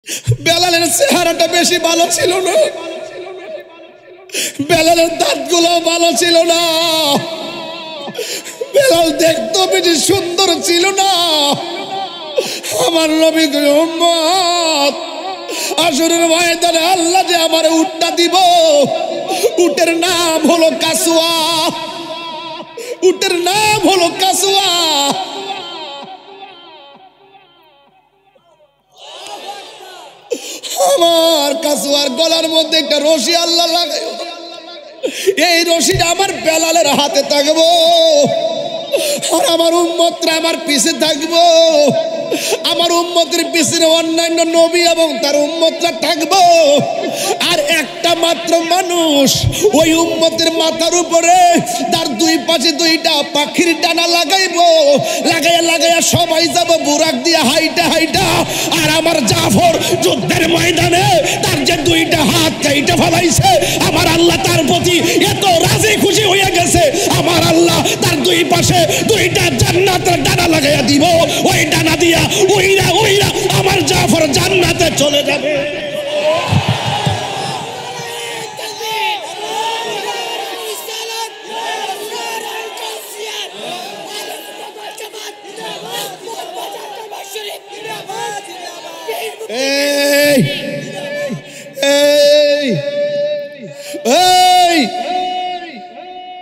বেলালের চেহারাটা বেশি ভালো ছিল না, বেলালের দাঁতগুলো ভালো ছিল না, বেলাল দেখতে বেশি সুন্দর ছিল না। আমার নবী উম্মত, আসরের ময়দানে আল্লাহ যে আমার উটটা দিব, উটের নাম হলো কাসুয়া, উটের নাম হলো কাসুয়া। আমার কাসুয়ার গলার মধ্যে একটা রশি আল্লাহ লাগাই, এই রশিটা আমার বেলালের হাতে থাকবো, আর আমার উম্মতরা আমার পিছে থাকবো, আমার উম্মতের পিছনে অন্যান্য নবী এবং তার উম্মতরা থাকবো। আর একটা মাত্র মানুষ ওই উম্মতের মাথার উপরে তার দুই পাশে দুইটা পাখির ডানা লাগাইবো, লাগাইয়া লাগাইয়া সবাই যাব বুরাক দিয়ে হাইটা হাইটা। আর আমার জাফর যুদ্ধের ময়দানে তার যে দুইটা হাত কাইটা ফেলাইছে, আমার আল্লাহ তার প্রতি এত রাজি খুশি হয়ে গেছে, আমার আল্লাহ তার দুই পাশে দুইটা জান্নাতের ডানা লাগাইয়া দিব। ওই ডানা দিয়া উইরা উইরা আমার জাফর জান্নাতে চলে যাবে।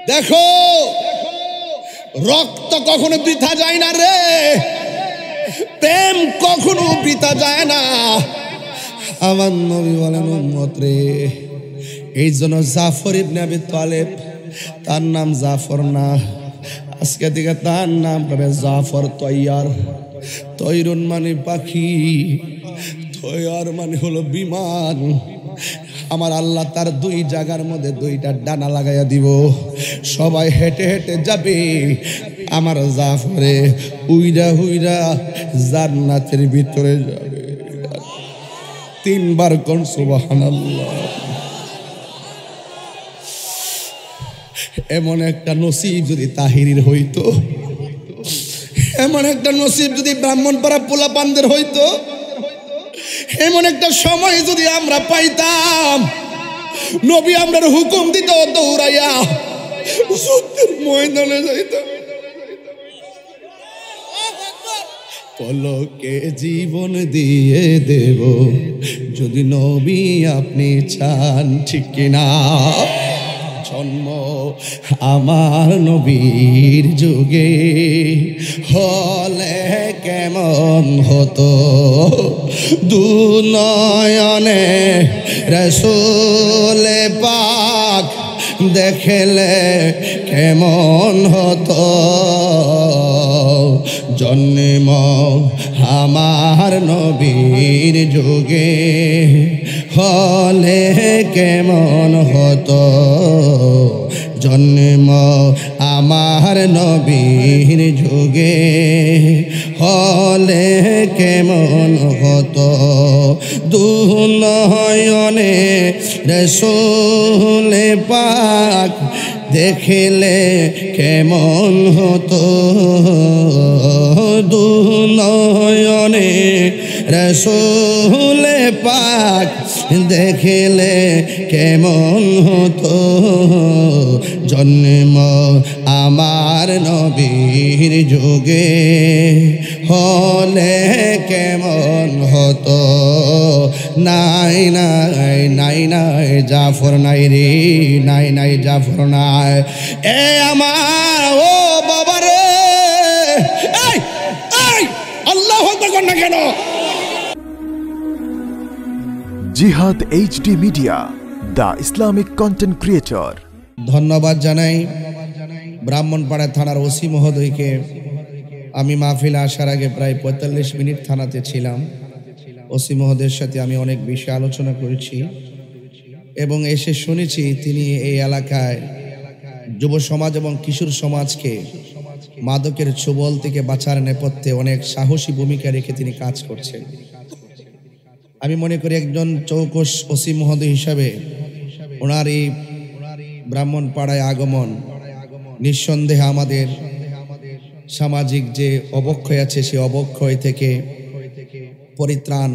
দেখো, রক্ত কখনো বৃথা যায় না রে, প্রেম কখনো বৃথা যায় না। আমার নবী বলেন উম্মত রে, এই জন্য জাফর ইবনে আবি তালেব, তার নাম জাফর না, আজকে থেকে তার নাম হবে জাফর তৈয়ার। তৈরুন মানে পাখি, তৈয়ার মানে হলো বিমান। আমার আল্লাহ তার দুই জায়গার মধ্যে দুইটা ডানা লাগাইয়া দিব, সবাই হেঁটে হেঁটে যাবে, আমার জাফরে উইরা উইরা জান্নাতের ভিতরে যাবে। তিনবার কোন সুবহানাল্লাহ। এমন একটা নসিব যদি তাহিরির হইতো, এমন একটা নসিব যদি ব্রাহ্মণপাড়া পোলাপানদের হইতো, এমন একটা সময় যদি আমরা পাইতাম, নবী আমরার হুকুম দিত দৌড়াইয়া যুদ্ধের ময়দানে যাইতাম। পলকে জীবন দিয়ে দেব যদি নবী আপনি চান, ঠিক কিনা? জন্ম আমার নবীর যুগে হলে কেমন হতো, দুনয়নে রাসূল পাক দেখলে কেমন হতো, জন্ম আমার নবীর যুগে হলে কেমন হতো, জন্ম আমার নবীর যুগে হলে কেমন হতো, দুনয়নে রাসূল পাক দেখলে কেমন হতো, দুনয়নে রাসূল পাক দেখলে কেমন হতো, জন্ম আমার নবীর যুগে হলে কেমন হতো। নাই নাই নাই নাই জাফর নাই রে, নাই নাই জাফর নাই। এ আমার ও বাবা রে, এই এই আল্লাহু আকবার না কেন? জিহাদ HD media, the Islamic content creator. ধন্যবাদ জানাই ব্রাহ্মণপাড়া থানার ওসি মহোদয়কে। আমি মাহফিলে আসার আগে প্রায় ৪৫ মিনিট থানাতে ছিলাম। ওসি মহোদয়ের সাথে আমি অনেক বিষয়ে আলোচনা করেছি এবং এসে শুনেছি তিনি এই এলাকায় যুব সমাজ এবং কিশোর সমাজকে মাদকের ছোবল থেকে বাঁচার নেপথ্যে অনেক সাহসী ভূমিকা রেখে তিনি কাজ করছেন। আমি মনে করি একজন চৌকস ওসি মহোদয় হিসাবে ওনার এই ব্রাহ্মণপাড়ায় আগমন নিঃসন্দেহে আমাদের সামাজিক যে অবক্ষয় আছে সেই অবক্ষয় থেকে পরিত্রাণ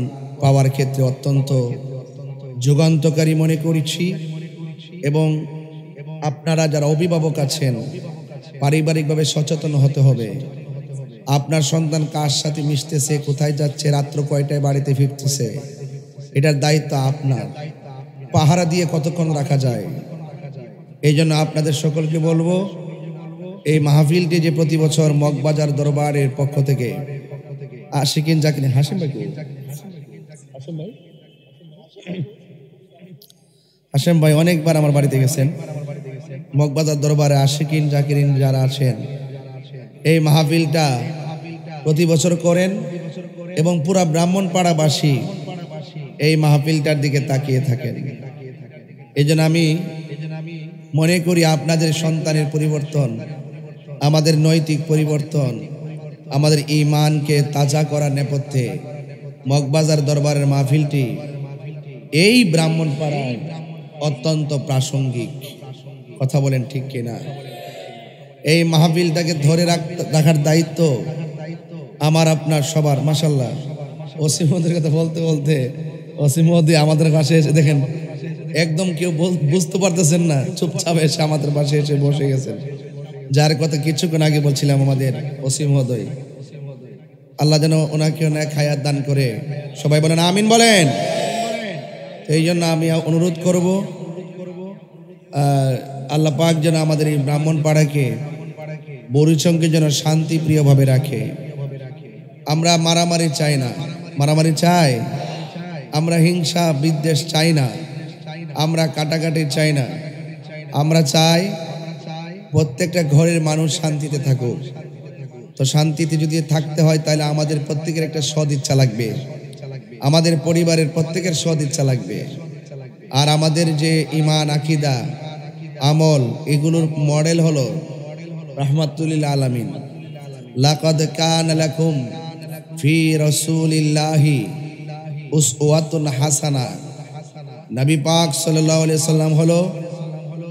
পাওয়ার ক্ষেত্রে অত্যন্ত যুগান্তকারী মনে করছি। এবং আপনারা যারা অভিভাবক আছেন পারিবারিকভাবে সচেতন হতে হবে। আপনার সন্তান কার সাথে মিশতেছে, কোথায় যাচ্ছে, রাত্র কয়টায় বাড়িতে ফিরতেছে, এটার দায়িত্ব আপনার। পাহারা দিয়ে কতক্ষণ রাখা যায়। এই জন্য আপনাদের সকলকে বলবো, এই মাহফিলটি যে প্রতি বছর মগবাজার দরবারের পক্ষ থেকে আশিকিন জাকিরিন হাশেম ভাই অনেকবার আমার বাড়িতে গেছেন। মগবাজার দরবারে আশিকিন জাকিরিন যারা আছেন এই মাহফিলটা প্রতি বছর করেন এবং পুরা ব্রাহ্মণপাড়াবাসী এই মাহফিলটার দিকে তাকিয়ে থাকেন। এই জন্য আমি মনে করি আপনাদের সন্তানের পরিবর্তন, আমাদের নৈতিক পরিবর্তন, আমাদের ঈমানকে তাজা করার নেপথ্যে মগবাজার দরবারের মাহফিলটি এই ব্রাহ্মণপাড়ায় অত্যন্ত প্রাসঙ্গিক। কথা বলেন ঠিক কিনা? এই মাহফিলটাকে ধরে রাখার দায়িত্ব আমার আপনার সবার। মাশাআল্লাহ, ওসি মহোদয়ের কথা বলতে বলতে ওসি মহোদয় আমাদের পাশে এসে দেখেন একদম কেউ বুঝতে পারতেছেন না, চুপচাপ এসে আমাদের পাশে এসে বসে গেছেন। যার কথা কিছুক্ষণ আগে বলছিলাম আমাদের ওসি মহোদয়, আল্লাহ যেন ওনাকে অনেক হায়াত দান করে। সবাই বলেন আমিন বলেন। এই জন্য আমি অনুরোধ করব আল্লাহ পাক যেন আমাদের এই ব্রাহ্মণপাড়াকে বরিচংকে যেন শান্তি প্রিয়ভাবে রাখে। আমরা মারামারি চাই না, মারামারি চাই, আমরা হিংসা বিদ্বেষ চাই না, আমরা কাটাকাটি চাই না। আমরা চাই প্রত্যেকটা ঘরের মানুষ শান্তিতে থাকুক। তো শান্তিতে যদি থাকতে হয় তাহলে আমাদের প্রত্যেকের একটা সৎ ইচ্ছা লাগবে, আমাদের পরিবারের প্রত্যেকের সৎ ইচ্ছা লাগবে। আর আমাদের যে ঈমান আকীদা আমল এগুলোর মডেল হলো রাহমাতুল লিল আলামিন। লাকাদ কানা লাকুম ফি রাসূলিল্লাহি উসওয়াতুন হাসানা। নবী পাক সাল্লাল্লাহু আলাইহি সাল্লাম হলো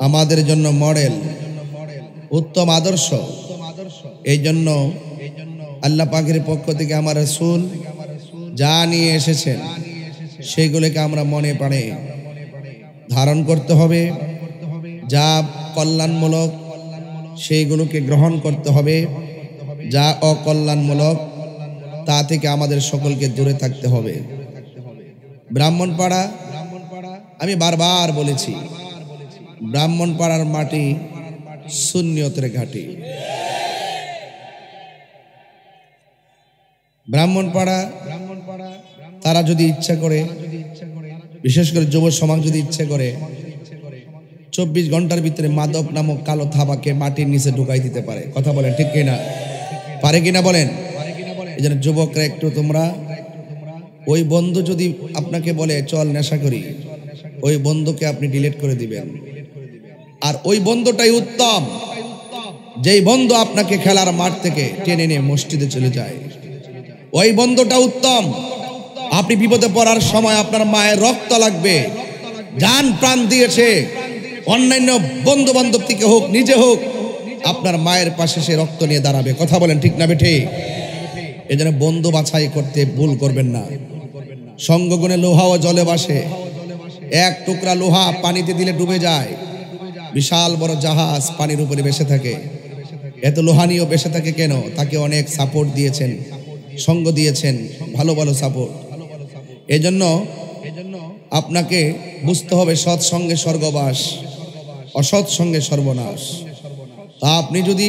আমাদের জন্য মডেল, উত্তম আদর্শ। এই জন্য আল্লাহ পাকের পক্ষ থেকে আমার রাসূল যা নিয়ে এসেছেন সেগুলোকে আমরা মনে প্রাণে ধারণ করতে হবে। যা কল্যাণমূলক সেইগুলোকে গ্রহণ করতে হবে, যা অকল্যাণমূলক তা থেকে আমাদের সকলকে দূরে থাকতে হবে। ব্রাহ্মণপাড়া, আমি বারবার বলেছি, ব্রাহ্মণপাড়ার মাটি সুন্নিয়তের ঘাঁটি। ব্রাহ্মণপাড়া তারা যদি ইচ্ছা করে, বিশেষ করে যুব সমাজ যদি ইচ্ছা করে, 24 ঘন্টার ভিতরে মাদক নামক কালো থাবাকে মাটির নিচে ঢুকাই দিতে পারে। কথা বলেন ঠিক কিনা? পারে কিনা বলেন? এই জন্য যুবকরা একটু তোমরা, ওই বন্ধু যদি আপনাকে বলে চল নেশা করি, ওই বন্ধুকে আপনি ডিলিট করে দিবেন। আর ওই বন্ধুটাই উত্তম, যেই বন্ধু আপনাকে খেলার মাঠ থেকে টেনে নিয়ে মসজিদে চলে যায়। ওই বন্ধুটা উত্তম। আপনি বিপদে পড়ার সময় আপনার মায়ের রক্ত লাগবে, জান প্রাণ দিয়েছে, অন্যান্য বন্ধু বান্ধব থেকে হোক নিজে হোক, আপনার মায়ের পাশে সে রক্ত নিয়ে দাঁড়াবে। কথা বলেন ঠিক না বেঠে? এই জন্য বন্ধু বাছাই করতে ভুল করবেন না। সঙ্গগুণে লোহা ও জলে বাসে, এক টুকরা লোহা পানিতে দিলে ডুবে যায়, বিশাল বড় জাহাজ পানির উপরে ভেসে থাকে। এত লোহা নিয়েও ভেসে থাকে কেন? তাকে অনেক সাপোর্ট দিয়েছেন, সঙ্গ দিয়েছেন, ভালো ভালো সাপোর্ট। এজন্য আপনাকে বুঝতে হবে সৎ সঙ্গে স্বর্গবাস, অসৎ সঙ্গে সর্বনাশ। তা আপনি যদি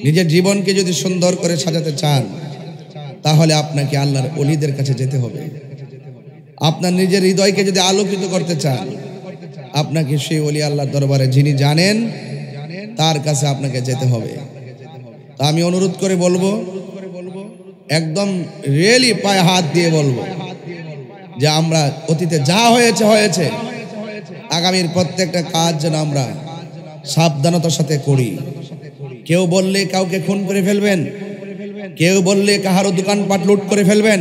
নিজের জীবনকে যদি সুন্দর করে সাজাতে চান তাহলে আপনাকে আল্লাহর ওলিদের কাছে যেতে হবে। আপনার নিজের হৃদয়কে যদি আলোকিত করতে চান আপনাকে সেই ওলি আল্লাহর দরবারে যিনি জানেন তার কাছে আপনাকে যেতে হবে। তা আমি অনুরোধ করে বলবো, একদম রিয়েলি পায়ে হাত দিয়ে বলবো যে আমরা অতীতে যা হয়েছে হয়েছে, আগামীর প্রত্যেকটা কাজ যেন আমরা সাবধানতার সাথে করি। কেউ বললে কাউকে খুন করে ফেলবেন, কেউ বললে কাহারও দোকানপাট লুট করে ফেলবেন,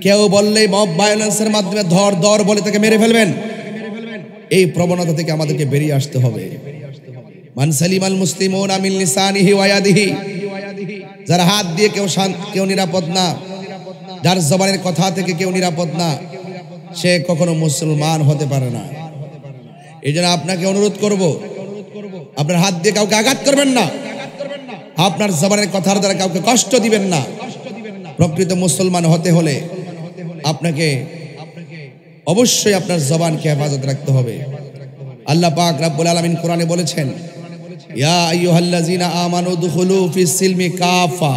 কেউ বললেই মব ভায়োলেন্সের মাধ্যমে ধর ধর বলে তাকে মেরে ফেলবেন। এই প্রবণতা থেকে আমাদেরকে বেরিয়ে আসতে হবে। মান সালিমাল মুসলিমুনা মিন লিসানিহি ওয়া ইয়াদিহি, যারা হাত দিয়ে কেউ নিরাপদ না, যার জবানের কথা থেকে কেউ নিরাপদ না, সে কখনো মুসলমান হতে পারে না। এই জন্য আপনাকে অনুরোধ করব, আপনার হাত দিয়ে কাউকে আঘাত করবেন না, আপনার জবানের কথার দ্বারা কাউকে কষ্ট দিবেন না। প্রকৃত মুসলমান হতে হলে আপনাকে অবশ্যই আপনার জবানকে হেফাজত রাখতে হবে। আল্লাহ পাক রব্বুল আলামিন কোরআনে বলেছেন, ইয়া আইয়ুহাল্লাযিনা আমানু দুখুলু ফিস সিলমি কাফা।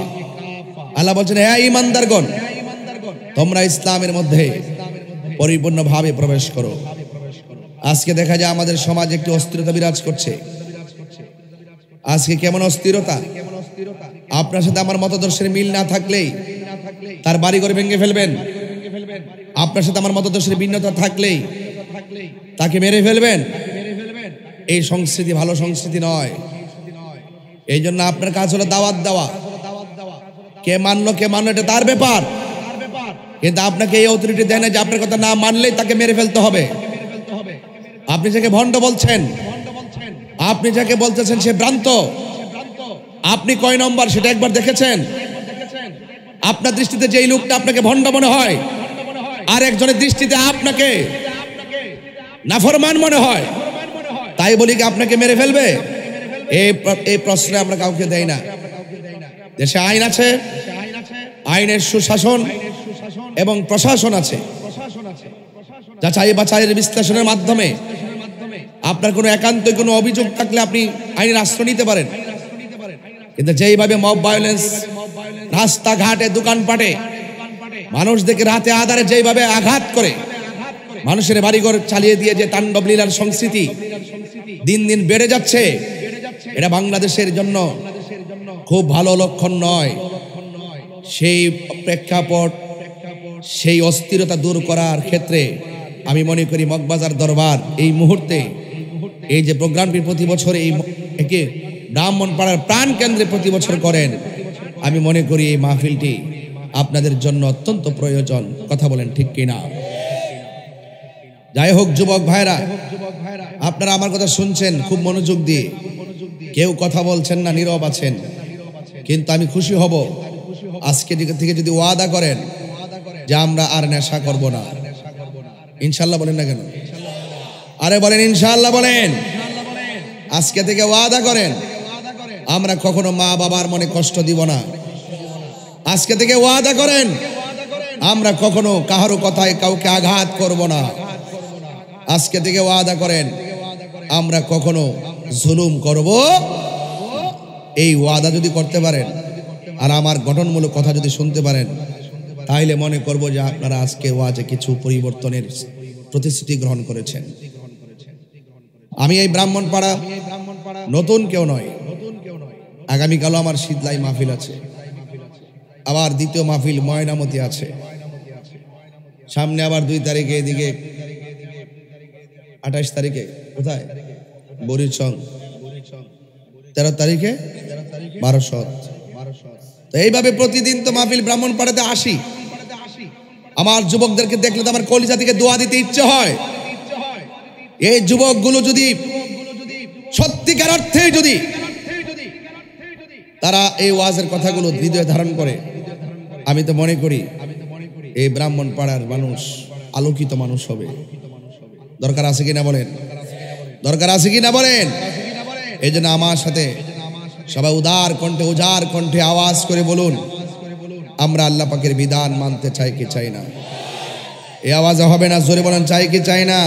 আল্লাহ বলছেন, হে ঈমানদারগণ, তোমরা ইসলামের মধ্যে পরিপূর্ণভাবে প্রবেশ করো। আজকে দেখা যায় আমাদের সমাজে একটি অস্থিরতা বিরাজ করছে। আজকে কেমন অস্থিরতা! আপনার সাথে আমার মতদর্শের মিল না থাকলেই তার বাড়িঘর ভেঙে ফেলবেন। আপনার সাথে আমার মতদর্শের ভিন্নতা থাকলেই তাকে মেরে ফেলবেন। এই সংস্কৃতি ভালো সংস্কৃতি নয়। এই জন্য আপনার কাজ হলো দাওয়াত দেওয়া। কে মানলো কে মানলো এটা তার ব্যাপার, কিন্তু আপনাকে এই অথরিটি দেয় না যে আপনার কথা না মানলেই তাকে মেরে ফেলতে হবে। আপনি যাকে ভণ্ড বলছেন, আপনি যাকে বলতেছেন সে ভ্রান্ত, আপনি কয় নম্বর সেটা একবার দেখেছেন? আপনার দৃষ্টিতে যেই লোকটা আপনাকে ভণ্ড মনে হয়, আর একজনের দৃষ্টিতে আপনাকে নাফরমান মনে হয়, তাই বলি কি আপনাকে মেরে ফেলবে? এই প্রশ্রয় আমরা কাউকে দেই না। দেশে আইন আছে, আইনের সুশাসন এবং প্রশাসন আছে। যাচাই বাছাইয়ের বিশ্লেষণের মাধ্যমে আপনার কোনো একান্ত কোনো অভিযোগ থাকলে আপনি আইনের আশ্রয় নিতে পারেন। কিন্তু যেইভাবে মব ভায়োলেন্স রাস্তাঘাটে দোকানপাটে মানুষদেরকে রাতে আধারে যেইভাবে আঘাত করে, মানুষের বাড়িঘর চালিয়ে দিয়ে যে তাণ্ডব লীলার সংস্কৃতি দিন দিন বেড়ে যাচ্ছে, এটা বাংলাদেশের জন্য খুব ভালো লক্ষণ নয়। সেই প্রেক্ষাপট, সেই অস্থিরতা দূর করার ক্ষেত্রে আমি মনে করি মগবাজার দরবার এই মুহূর্তে এই যে প্রোগ্রামটি প্রতি বছর এই একে ব্রাহ্মণপাড়ার প্রাণ কেন্দ্রে প্রতি বছর করেন, আমি মনে করি এই মাহফিলটি আপনাদের জন্য অত্যন্ত প্রয়োজন। কথা বলেন ঠিক কিনা? যাই হোক যুবক ভাইরা, আপনারা আমার কথা শুনছেন খুব মনোযোগ দিয়ে, কেউ কথা বলছেন না, নীরব আছেন। কিন্তু আমি খুশি হব আজকে থেকে যদি ওয়াদা করেন যে আমরা আর নেশা করব না। ইনশাল্লাহ বলেন না কেন? আরে বলেন ইনশাল্লাহ বলেন। আজকে থেকে ওয়াদা করেন আমরা কখনো মা বাবার মনে কষ্ট দিব না। আজকে থেকে ওয়াদা করেন আমরা কখনো কাহারো কথায় কাউকে আঘাত করব না। আজকে থেকে ওয়াদা করেন আমরা কখনো জুলুম করব। এই ওয়াদা যদি করতে পারেন আর আমার গঠনমূলক কথা যদি শুনতে পারেন, তাহলে মনে করব যে আপনারা আজকে ওয়াজে কিছু পরিবর্তনের প্রতিশ্রুতি গ্রহণ করেছেন। আমি এই ব্রাহ্মণপাড়া নতুন কেউ নয়। আগামীকালও আমার শীতলাই মাহফিল আছে, আবার দ্বিতীয় মাহফিল ময়নামতি আছে, সামনে আবার 2 তারিখে, এদিকে 28 তারিখে কোথায় বরিশং, 13 তারিখে বারাসত। তো এইভাবে প্রতিদিন তো মাহফিল ব্রাহ্মণপাড়াতে আসি। আমার যুবকদেরকে দেখলে তো আমার কলিজা থেকে দোয়া দিতে ইচ্ছে হয়। এই যুবকগুলো যদি সত্যিকার অর্থে যদি তারা এই ওয়াজের কথাগুলো হৃদয়ে ধারণ করে, আমি তো মনে করি এই ব্রাহ্মণপাড়ার মানুষ আলোকিত মানুষ হবে। দরকার আছে কিনা বলেন? দরকার আছে কিনা বলেন? এই জন্য আমার সাথে সবাই উদার কণ্ঠে, উজার কণ্ঠে আওয়াজ করে বলুন, আমরা আল্লাহ পাকের বিধান মানতে চাই কি চাই না? এই আওয়াজে হবে না, জোরে বলেন চাই কি চাই না?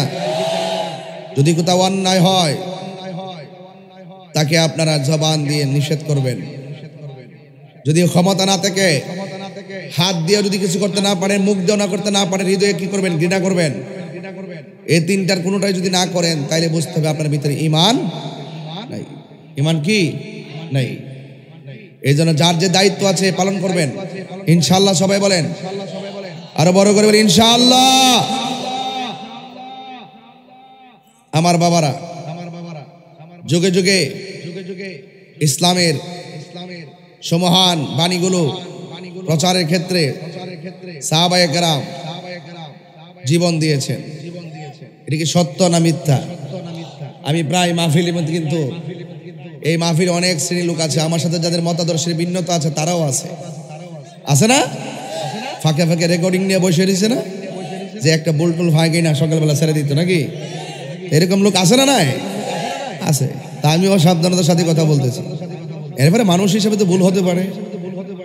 যদি কোথাও অন্যায় হয় তাকে আপনারা জবান দিয়ে নিষেধ করবেন। যদি ক্ষমতা না থাকে, হাত দিয়ে যদি কিছু করতে না পারেন, মুখ দিয়ে না করতে না পারেন, হৃদয়ে কি করবেন? ঘৃণা করবেন। এই তিনটার কোনোটাই যদি না করেন, তাইলে বুঝতে হবে আপনার ভিতরে ঈমান নাই। ঈমান কি নাই? এই জন্য যার যে দায়িত্ব আছে পালন করবেন ইনশাআল্লাহ। সবাই বলেন, আরো বড় করে বলেন ইনশাআল্লাহ। আমার বাবারা, যুগে যুগে ইসলামের সমহান বাণীগুলো প্রচারের ক্ষেত্রে সাহাবায়ে কেরাম জীবন দিয়েছেন। এটা কি সত্য না মিথ্যা? আমি প্রায় মাহফিলের মধ্যে, কিন্তু এই মাহফিলে অনেক শ্রেণীর লোক আছে, আমার সাথে যাদের মতাদর্শের ভিন্নতা আছে তারাও আছে, আছে না? ফাঁকে ফাঁকে রেকর্ডিং নিয়ে বসে রয়েছে না, যে একটা বুলটুল ফাঁকে না সকালবেলা ছেড়ে দিত নাকি? এরকম লোক আছে না? নাই আছে। তা আমিও সাবধানতার সাথে কথা বলতেছি। এরপরে মানুষ হিসেবে তো ভুল হতে পারে,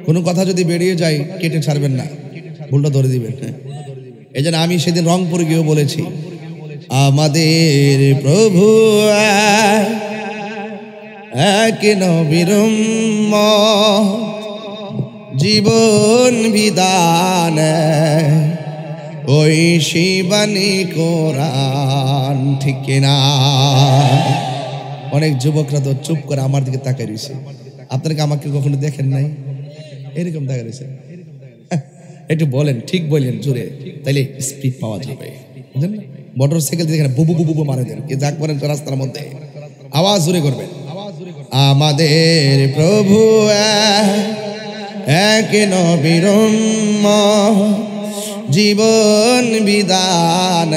কোনো কথা যদি বেরিয়ে যায় কেটে ছাড়বেন না, ভুলটা ধরে দিবেন। এই জন্য আমি সেদিন রংপুরে গিয়েও বলেছি, আমাদের প্রভু এক নবীর উম্মত, জীবন বিধান ওই শিবানী কোরআন। ঠিক কিনা? অনেক যুবকরা তো চুপ করে আমার দিকে তাকিয়ে রয়েছে। আপনারা কি আমাকে কখনো দেখেন নাই? এরকম তাকিয়ে রয়েছে। একটু বলেন, ঠিক বলেন জোরে, তাইলে স্পিড পাওয়া যাবে। বুঝলেন? মোটর সাইকেল দেখেন বুবু বুবু বুবু মারে দেন, কে যাক বলেন রাস্তার মধ্যে আওয়াজ জোরে করবেন। আমাদের প্রভু এক নবীর উম্মত, জীবন বিধান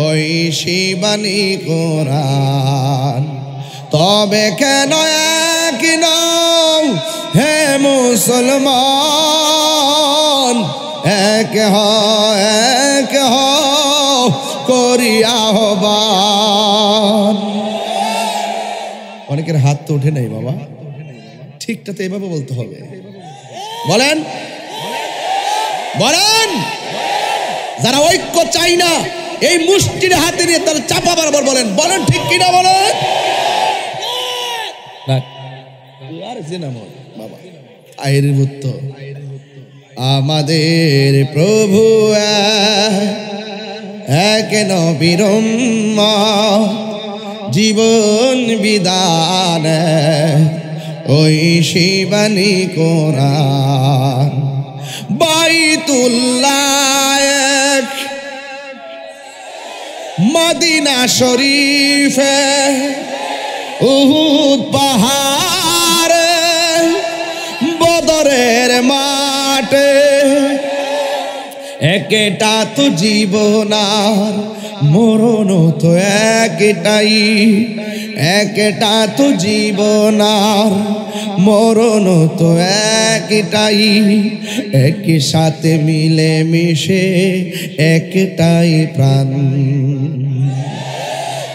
ওই শিবানী কোরআন। তবে কেন এক নাম হে মুসলমান, এক করি আহ্বান। অনেকের হাত তো ওঠে নাই বাবা, ঠিকটা তো এভাবে বলতে হবে। বলেন বলেন, যারা ঐক্য চাই না এই মুষ্টির হাতে নিয়ে তারা চাপা বরাবর বলেন, বলেন ঠিক কিনা বলেন। বাবা আয়ের উত্তর, আমাদের প্রভু এক নবীর উম্মত, জীবন বিধান ওই শিবানী কোরআন। বাইতুল্লাহ মদিনা শরীফে উহুদ পাহাড়ে বদরের মাঠে, একটা তো জীবন আর মরণ তো একটাই, একটা তো জীবন আর মরণ তো একটাই, একই সাথে মিলে মিশে একটাই প্রাণ।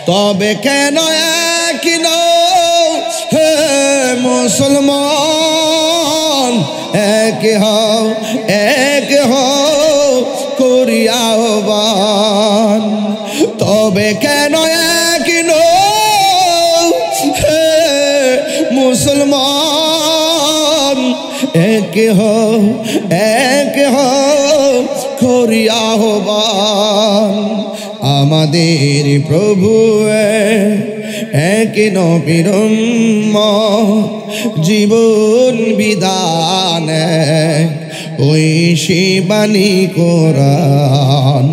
তবে কেন এক হে মুসলমান, এক হও করি আহ্বান। তবে কেন এক হে মুসলমান, এক হও করি আহ্বান। আমাদের প্রভু এক নবীর উম্মত, জীবন বিধান ওই শিবানী কোরআন।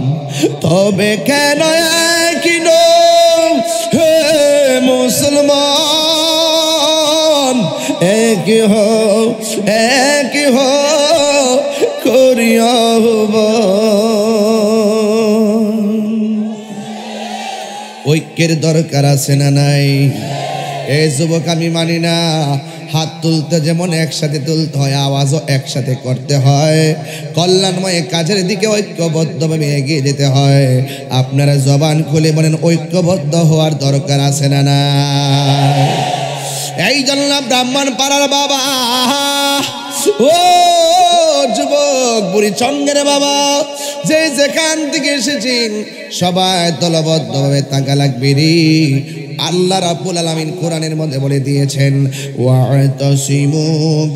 তবে কেন এক হে মুসলমান, এক হও করি আহ্বান। ঐক্যের দরকার আছে না নাই? এই যুবক আমি মানি না, হাত তুলতে যেমন একসাথে তুলতে হয়, আওয়াজও একসাথে করতে হয়। কল্যাণময় কাজের দিকে ঐক্যবদ্ধভাবে এগিয়ে যেতে হয়। আপনারা জবান খুলে বলেন ঐক্যবদ্ধ হওয়ার দরকার আছে না না? এই জন্য ব্রাহ্মণ পাড়ার বাবা, ও যুবক বুড়ি চঙ্গের বাবা, যে যেখান থেকে এসেছেন সবাই দলবদ্ধভাবে থাকা লাগবে রে। আল্লাহ রাব্বুল আলামিন কোরআনের মধ্যে বলে দিয়েছেন, ওয়া'তাসিমু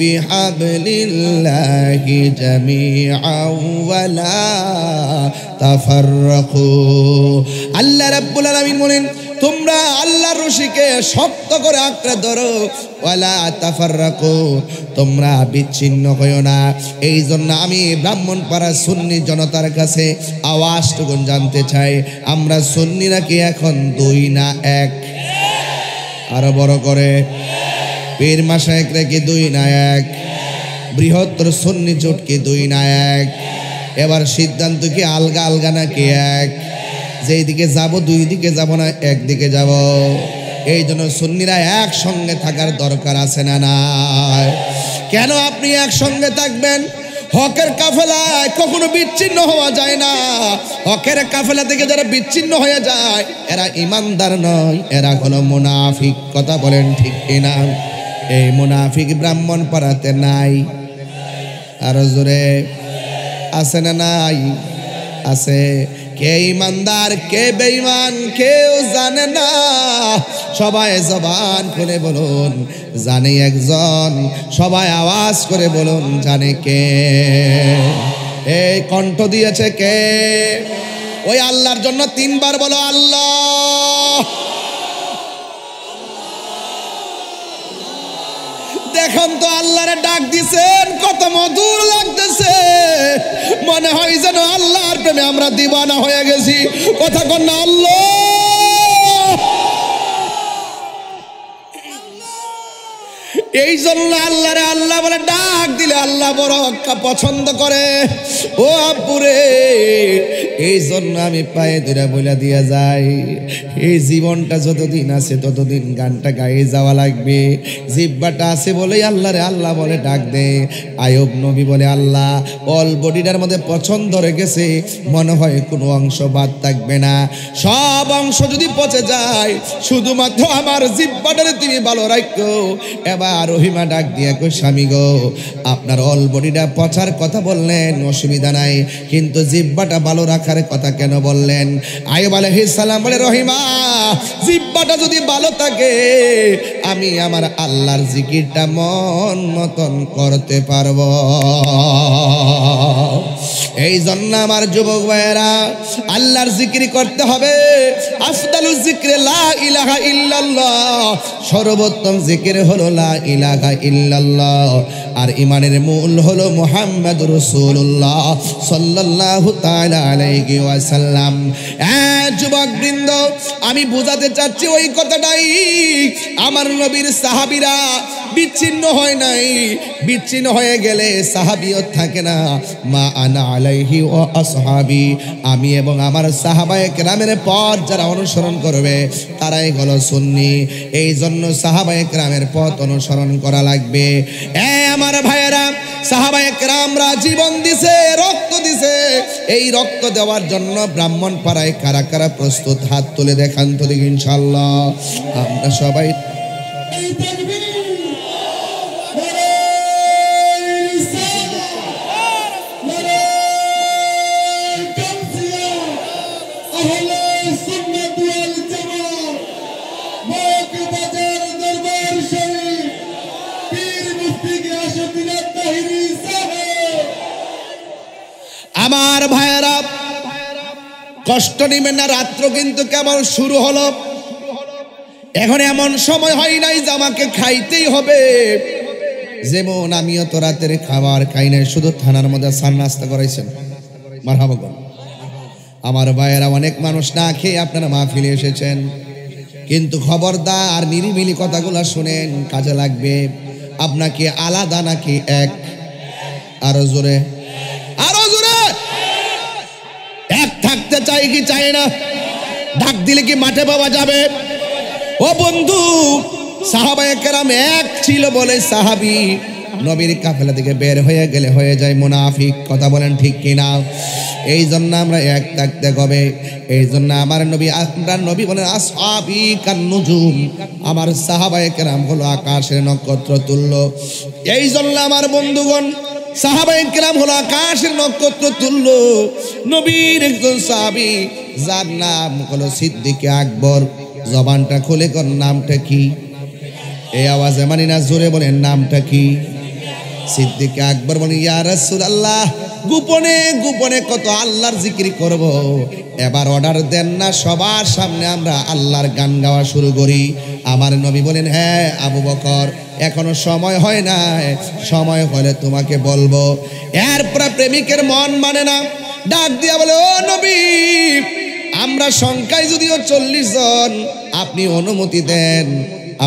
বিহাবলিল্লাহি জামিআন ওয়া লা তাফাররাকু। আল্লাহ রাব্বুল আলামিন বলেন, তোমরা আল্লাহর রশিকে শক্ত করে আঁকড়ে ধরো, ওয়ালা তাফাররাকু, তোমরা বিচ্ছিন্ন হইও না। এই জন্য আমি ব্রাহ্মণপাড়া সুন্নি জনতার কাছে আওয়াজটুকুন জানতে চাই, আমরা সুন্নিরা কি এখন দুই না এক? আরো বড় করে, পীর মাশায়েখরা কি দুই না এক? বৃহত্তর সুন্নি জোট কি দুই না এক? এবার সিদ্ধান্ত কি আলগা আলগা নাকি এক? যেই দিকে যাব দুই দিকে যাব না, একদিকে যাব। এই জন্য সুন্নিরা একসঙ্গে থাকার দরকার আছে না নাই? কেন আপনি একসঙ্গে থাকবেন? হকের কাফেলায় কখনো বিচ্ছিন্ন হওয়া যায় না। হকের কাফেলা থেকে যারা বিচ্ছিন্ন হয়ে যায় এরা ইমানদার নয়, এরা হলো মুনাফিক। কথা বলেন ঠিক কিনা? এই মুনাফিক ব্রাহ্মণ পাড়াতে নাই, আর জোরে আছে না নাই? আছে। কে ইমানদার কে বেঈমান কেউ জানে না। সবাই জবান খুলে বলুন জানে একজন, সবাই আওয়াজ করে বলুন জানে কে? এই কণ্ঠ দিয়েছে কে? ওই আল্লাহর জন্য 3 বার বলো আল্লাহ। দেখুন তো আল্লাহরে ডাক দিছেন কত মধুর লাগতেছে, মনে হয় যেন আল্লাহর প্রেমে আমরা দিওয়ানা হয়ে গেছি। কথা কন না আল্লাহ। এই জন্য আল্লাহরে আল্লাহ বলে ডাক দিলে আল্লাহ বড় পছন্দ করে। ও আব্বুরে, এই জন্য আমি পায়ে ধরে বলে দিয়া যাই, এই জীবনটা যতদিন আছে ততদিন গানটা গায়ে যাওয়া লাগবে। জিহ্বাটা আছে বলেই আল্লাহরে আল্লাহ বলে ডাক দে। আয়ুব নবী বলে আল্লাহ অল বডিটার মধ্যে পছন্দ রেখেছে, মনে হয় কোনো অংশ বাদ থাকবে না। সব অংশ যদি পচে যায় শুধুমাত্র আমার জিহ্বাটারে তুমি ভালো রাখো। এবার রহিমা ডাক দিয়া কই স্বামী গো, আপনার অল বডিটা পচার কথা বললেন অসুবিধা নাই, কিন্তু জিহ্বাটা ভালো রাখার কথা কেন বললেন? আয়ুব আলাইহিস সালাম বলে রহিমা, জিহ্বাটা যদি ভালো থাকে আমি আমার আল্লাহর জিকিরটা মন মতন করতে পারবো। এই জন্য আমার যুবক ভাইয়েরা আল্লাহর জিকির করতে হবে। আফদালুজ জিকরে লা ইলাহা ইল্লাল্লাহ, সর্বোত্তম জিকির হলো লা ইলাহা ইল্লাল্লাহ। আর ইমানের মূল হলো মুহাম্মাদুর রাসূলুল্লাহ সাল্লাল্লাহু তাআলা আলাইহি ওয়াসাল্লাম। যুবক বৃন্দ, আমি বোঝাতে চাচ্ছি ওই কথাটাই, আমার নবীর সাহাবীরা বিচ্ছিন্ন হয় নাই। বিচ্ছিন্ন হয়ে গেলে সাহাবিও থাকে না। মা আনা আলাইহি ওয়া আসহাবি, আমি এবং আমার সাহাবায়ে কেরামের পথ যারা অনুসরণ করবে তারাই হলো সুন্নি। এই জন্য সাহাবায়ে কেরামের পথ অনুসরণ করা লাগবে। আমার ভাইয়েরা, সাহাবায়ে কেরামরা জীবন দিছে, রক্ত দিছে। এই রক্ত দেওয়ার জন্য ব্রাহ্মণ পাড়ায় কারা কারা প্রস্তুত? হাত তুলে দেখান তো দেখি। ইনশাআল্লাহ আমরা সবাই আমার ভাইয়েরা কষ্ট নিবেন না। রাত্র কিন্তু কেবল শুরু হলো, এখন এমন সময় হয় নাই যে আমাকে খাইতেই হবে। যেমন আমিও তো রাতের খাবার খাই নাই, শুধু থানার মধ্যে সান নাস্তা করাইছেন। মারহাবা বল। আমার ভাইয়েরা অনেক মানুষ না খেয়ে আপনারা মাহফিলে এসেছেন, কিন্তু খবরদার নিরিবিলি কথাগুলো শুনেন, কাজে লাগবে। আপনাকে আলাদা নাকি এক? আরো জোরে, আরো জোরে। এক থাকতে চাই কি চাই না? ডাক দিলে কি মাঠে পাওয়া যাবে? ও বন্ধু, সাহাবায়ে কেরাম এক ছিল বলে সাহাবী নবীর কাফেলা থেকে বের হয়ে গেলে হয়ে যায় মুনাফিক। কথা বলেন ঠিক কিনা? এই জন্য আমরা এক থাকতে হবে। এই জন্য আমার নবী, আপনার নবী বলেন আসহাবি কান নুজুম, আমার সাহাবায়ে কেরাম হলো আকাশের নক্ষত্র তুল্য। এই জন্য আমার বন্ধুগণ, সাহাবায়ে কেরাম হলো আকাশের নক্ষত্র তুল্য। নবীর একজন সাহাবী যার নাম হলো সিদ্দিকে আকবর। জবানটা খুলে কোন নামটা কি? এই আওয়াজে মানি না, জোরে বলেন নামটা কি? সিদ্দিকে আকবর বলেন ইয়া রাসূলুল্লাহ, গোপনে গোপনে কত আল্লাহর জিকির করব, এবার অর্ডার দেন না সবার সামনে আমরা আল্লাহর গান গাওয়া শুরু করি। আমার নবী বলেন হ্যাঁ আবু বকর, এখনো সময় হয় না, সময় হলে তোমাকে বলবো। এরপরে প্রেমিকের মন মানে না, ডাক দিয়া বলে ও নবী, আমরা সংখ্যায় যদিও 40 জন, আপনি অনুমতি দেন,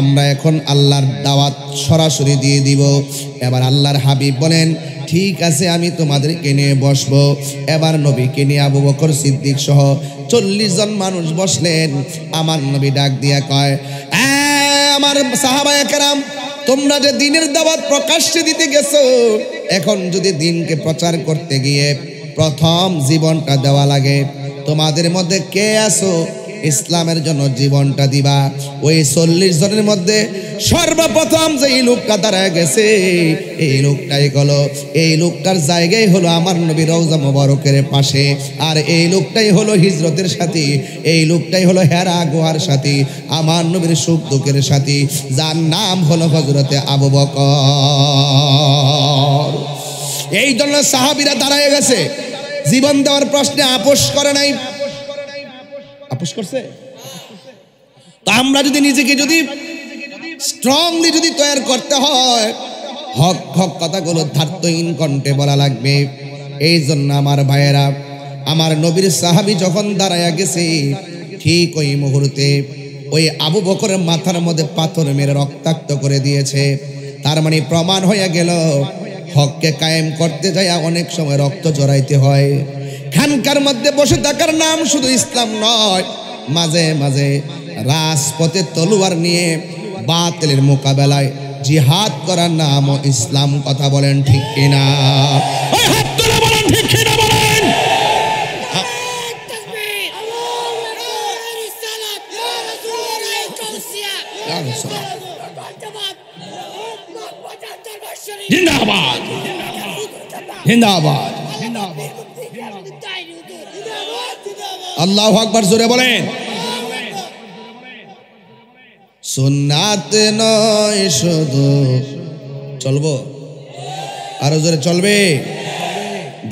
আমরা এখন আল্লাহর দাওয়াত সরাসরি দিয়ে দিব। এবার আল্লাহর হাবিব বলেন ঠিক আছে, আমি তোমাদেরকে নিয়ে বসবো। এবার নবীকে নিয়ে আবু বকর সিদ্দিক সহ 40 জন মানুষ বসলেন। আমার নবী ডাক দিয়া কয় আমার সাহাবায়ে কেরাম তোমরা যে দ্বীনের দাওয়াত প্রকাশ্যে দিতে গেছো, এখন যদি দ্বীনকে প্রচার করতে গিয়ে প্রথম জীবনটা দেওয়া লাগে, তোমাদের মধ্যে কে আছো ইসলামের জন্য জীবনটা দিবা? ওই 40 জনের মধ্যে সর্বপ্রথম যে লোকটা দাঁড়ায় গেছে, এই লোকটাই হলো, এই লোকটার জায়গায় হলো আমার নবী রওজা মোবারকের পাশে। আর এই লোকটাই হলো হিজরতের সাথী, এই লোকটাই হলো হেরা গুহার সাথী, আমার নবীর সুখ দুঃখের সাথী, যার নাম হলো হযরতে আবু বকর। এই জন্য সাহাবীরা দাঁড়ায় গেছে, জীবন দেওয়ার প্রশ্নে আপোষ করে নাই। আপোষ করছে? তো আমরা যদি নিজেকে যদি স্ট্রংলি যদি তৈরি করতে হয়, হক হক কথাগুলো ধার্তহীন কণ্ঠে বলা লাগবে। এই জন্য আমার ভাইয়েরা, আমার নবীর সাহাবী যখন দাঁড়ায়া গেছে, ঠিক ওই মুহূর্তে ওই আবু বকরের মাথার মধ্যে পাথর মেরে রক্তাক্ত করে দিয়েছে। তার মানে প্রমাণ হয়ে গেল হককে কায়েম করতে যায় অনেক সময় রক্ত জড়াইতে হয়। খানকার মধ্যে বসে থাকার নাম শুধু ইসলাম নয়, মাঝে মাঝে রাজপথে তলোয়ার নিয়ে বাতিলের মোকাবেলায় জিহাদ করার নামও ইসলাম। কথা বলেন ঠিক কিনা? হাত তুলে বলেন ঠিক কিনা বলেন। জিন্দাবাদ জিন্দাবাদ আল্লাহু আকবার, জোরে বলেন। সুন্নাত নয় শুধু, চলবো আরো জোরে চলবে,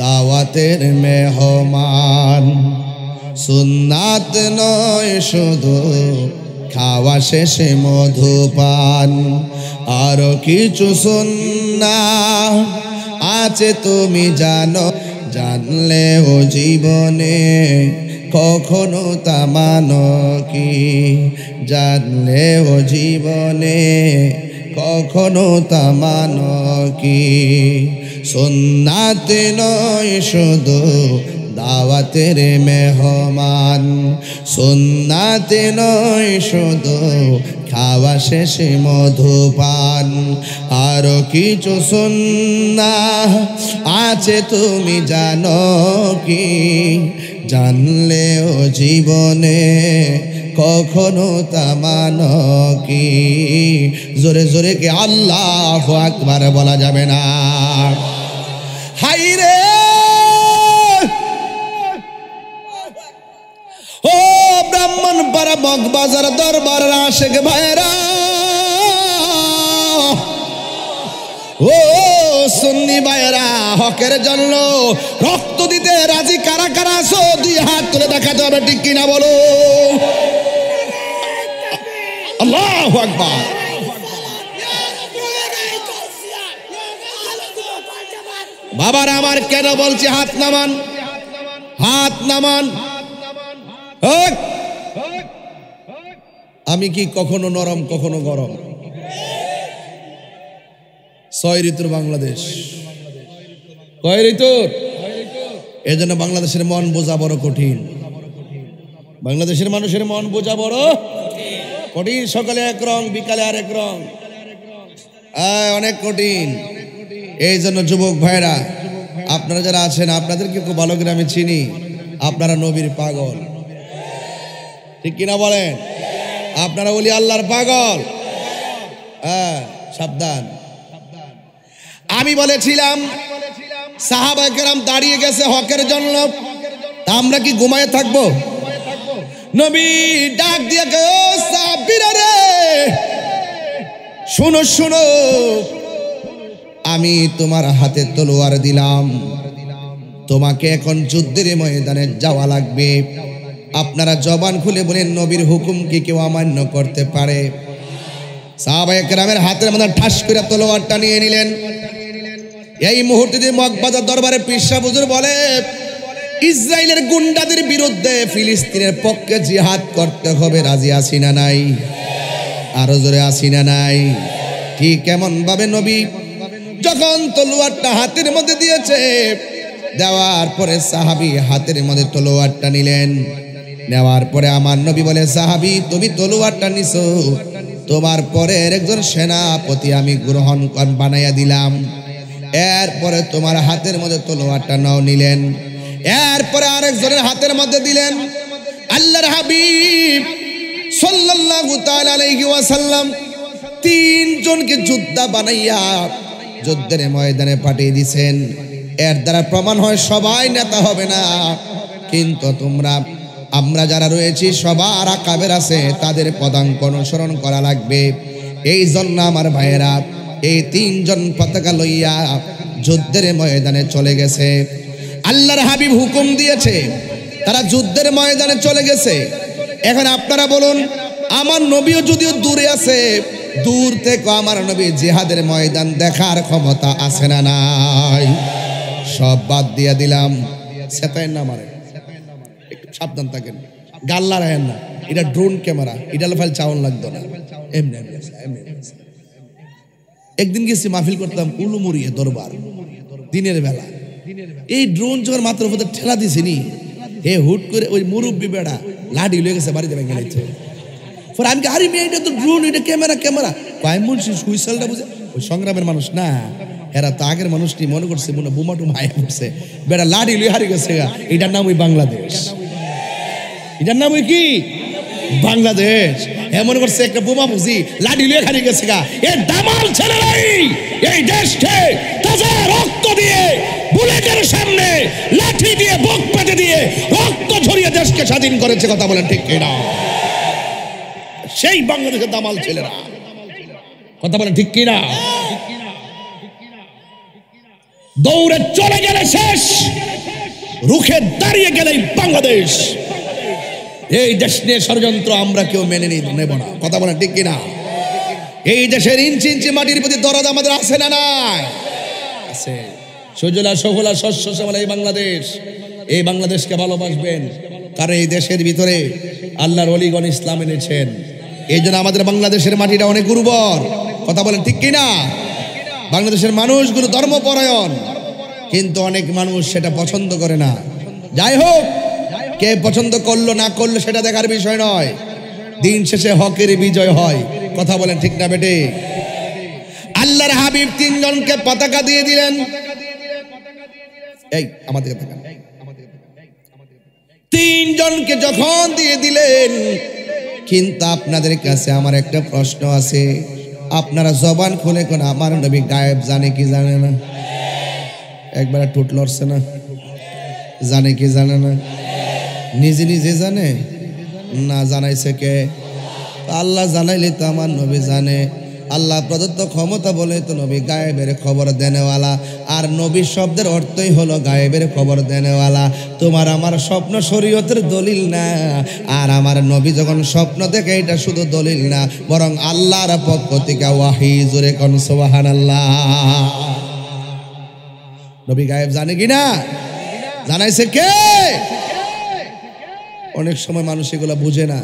দাওয়াতের মেহমান। সুন্নাত নয় শুধু খাওয়া শেষে মধুপান, আরো কিছু সুন্নাহ আছে তুমি জানো, জানলেও জীবনে কখনো তা মানো কি, জানলেও জীবনে কখনো তা মানো কি। সুন্নাত নয় শুধু দাওয়াতের মেহমান, সুন্নাত নয় শুধু খাওয়া শেষে মধুপান, আরো কিছু সুন্নাহ আছে তুমি জানো কি, জানলেও জীবনে কখনো তা মানো কি। জোরে জোরে কি আল্লাহু আকবার বলা যাবে না? হাইরে ও ব্রাহ্মণপাড়া মগবাজার দরবারের আশেক ভাইরা, ও সুন্নি ভাইরা, হকের জন্য রক্ত দিতে রাজি কারা কারা আছো? 2 হাত তুলে দেখাতে হবে, ঠিক কিনা বলো? আল্লাহু আকবার। বাবার আমার কেন বলছি হাত নামান, হাত নামান। আমি কি কখনো নরম কখনো গরম? 6 ঋতুর বাংলাদেশ। কয় ঋতুর? এই জন্য বাংলাদেশের মন বোঝা বড় কঠিন, বাংলাদেশের মানুষের মন বোঝা বড় কঠিন। সকালে এক রং, বিকালে আরেক রং, অনেক কঠিন। এই জন্য যুবক ভাইরা, আপনারা যারা আছেন, আপনাদেরকে খুব ভালো করে আমি চিনি, আপনারা নবীর পাগল, ঠিক কিনা বলেন? আপনারা ওলি আল্লাহর পাগল। সাবধান। আমি বলেছিলাম সাহাবায়ে কেরাম দাঁড়িয়ে গেছে হকের জন্য, তা আমরা কি ঘুমায়ে থাকবো? নবী ডাক দিয়ে ও সাহাবীরা রে, শুনো শুনো, আমি তোমার হাতে তলোয়ার দিলাম, তোমাকে এখন যুদ্ধের ময়দানে যাওয়া লাগবে। আপনারা জবান খুলে বলেন, নবীর হুকুম কি কেউ অমান্য করতে পারে? সাহাবায়ে কেরামের হাতের মধ্যে ঠাস করে তলোয়ারটা নিয়ে নিলেন। এই মুহূর্তে যে মগবাজার দরবারে পীর সাহেব হুজুর বলে, ইসরায়েলের গুন্ডাদের বিরুদ্ধে ফিলিস্তিনের পক্ষে জিহাদ করতে হবে, রাজি আছি না নাই? আরো জোরে আছি না নাই? ঠিক কেমন ভাবে নবী যখন তলোয়ারটা হাতের মধ্যে দিয়েছে, দেওয়ার পরে সাহাবী হাতের মধ্যে তলোয়ারটা নিলেন। নেওয়ার পরে আমার নবী বলে, সাহাবী তুমি তলোয়ারটা নিছো, তোমার পরের একজন সেনাপতি আমি গ্রহণ বানাইয়া দিলাম। এরপরে তোমার হাতের মধ্যে তলোয়ারটা নাও নিলেন, এরপরে আরেকজনের হাতের মধ্যে দিলেন। আল্লাহর হাবিব সাল্লাল্লাহু তাআলা আলাইহি ওয়াসাল্লাম তিনজনকে যোদ্ধা বানাইয়া যুদ্ধের ময়দানে পাঠিয়ে দিয়েছেন। এর দ্বারা প্রমাণ হয় সবাই নেতা হবে না, কিন্তু আমরা যারা রয়েছি সবার আকাবের আছে, তাদের পদাঙ্ক অনুসরণ করা লাগবে। এই জন্য আমার ভাইয়েরা এই তিনজন পতাকা লইয়া যুদ্ধের ময়দানে চলে গেছে। আল্লাহর হাবিব হুকুম দিয়েছে, তারা যুদ্ধের ময়দানে চলে গেছে। এখন আপনারা বলুন, আমার নবীও যদিও দূরে আছে, দূর থেকে আমার নবী জিহাদের ময়দান দেখার ক্ষমতা আছে না নাই? সব বাদ দিয়া দিলাম। সেটাই না মারে, একটু সাবধান থাকেন, গাল্লা রাখেন না। এটা ড্রোন ক্যামেরা, এটা ফাইল চাউন লাগতো না। এমনি একদিন গেছি মাহফিল করতাম উলুমুড়িয়ে দরবার, দিনের বেলা। এই ড্রোন যখন মাত্র উপরে ঠেলা দিছিনি, হে হুট করে ওই মুরব্বী বেড়া লাঠি লয়ে গেছে বাড়িতে ভেঙে নিচ্ছে। আমি আরে মেয়ে, এটা তো ড্রোন, এটা ক্যামেরা। কয় মুন্সি সুইসালটা বুঝে, ওই সংগ্রামের মানুষ না, এরা তো আগের মানুষটি মনে করছে মনে বোমা টুমা আয়া পড়ছে, বেড়া লাঠি লয়ে হারিয়ে গেছে। এটার নাম ওই বাংলাদেশ, এটার নাম ওই কি বাংলাদেশ। এমন করছে একটা বোমা বুঝি লাঠি লয়ে হারিয়ে গেছে গা। এ দামাল ছেলেরাই এই দেশকে তাজা রক্ত দিয়ে, বুলেটের সামনে লাঠি দিয়ে, বুক পেতে দিয়ে রক্ত ঝরিয়ে দেশকে স্বাধীন করেছে। কথা বলেন ঠিক কিনা? সেই বাংলাদেশের দামাল ছেলেরা, কথা বলেন ঠিক কিনা? দৌড়ে চলে গেলে শেষ, রুখে দাঁড়িয়ে গেলেই বাংলাদেশ। এই দেশ নিয়ে ষড়যন্ত্র আমরা কেউ মেনে নেব না। কথা বলেন ঠিক কিনা? এই দেশের ইঞ্চি ইঞ্চি মাটির প্রতি দরদ আমাদের আছে না নাই? আছে। সুজলা সফলা শস্য শ্যামলা এই বাংলাদেশ। এই বাংলাদেশকে ভালোবাসবেন, কারণ এই দেশের ভিতরে আল্লাহর ওলিগণ ইসলাম এনেছেন। এই জন্য আমাদের বাংলাদেশের মাটিটা অনেক উর্বর। কথা বলেন ঠিক কিনা? বাংলাদেশের মানুষগুলো ধর্মপরায়ণ, কিন্তু অনেক মানুষ সেটা পছন্দ করে না। যাই হোক, কে পছন্দ করলো না করলো সেটা দেখার বিষয় নয়, দিন শেষে হকের বিজয় হয়। কথা বলেন ঠিক না বেটে? আল্লাহর হাবিব তিনজনকে পতাকা দিয়ে দিলেন। এই আমাদের তিনজনকে যখন দিয়ে দিলেন, কিন্তু আপনাদের কাছে আমার একটা প্রশ্ন আছে, আপনারা জবান খুলে কোন আমার নবী গায়েব জানে কি জানে না? একবার টুট লড়ছে না? জানে কি জানে না? নিজে নিজে জানে না? জানাইছে কে? আল্লাহ জানাইলে তো আমার নবী জানে। আল্লাহ প্রদত্ত ক্ষমতা বলে তো নবী গায়েবের খবর দেনেওয়ালা। আর নবী শব্দের অর্থই হলো গায়েবের খবর দেনেওয়ালা। তোমার আমার স্বপ্ন শরীয়তের দলিল না, আর আমার নবী যখন স্বপ্ন দেখে এটা শুধু দলিল না, বরং আল্লাহর পক্ষ থেকে ওয়াহি। জোরে কোন সুবহানাল্লাহ। নবী গায়েব জানে কিনা? জানাইছে কে? অনেক সময় মানুষ এগুলো বুঝে না,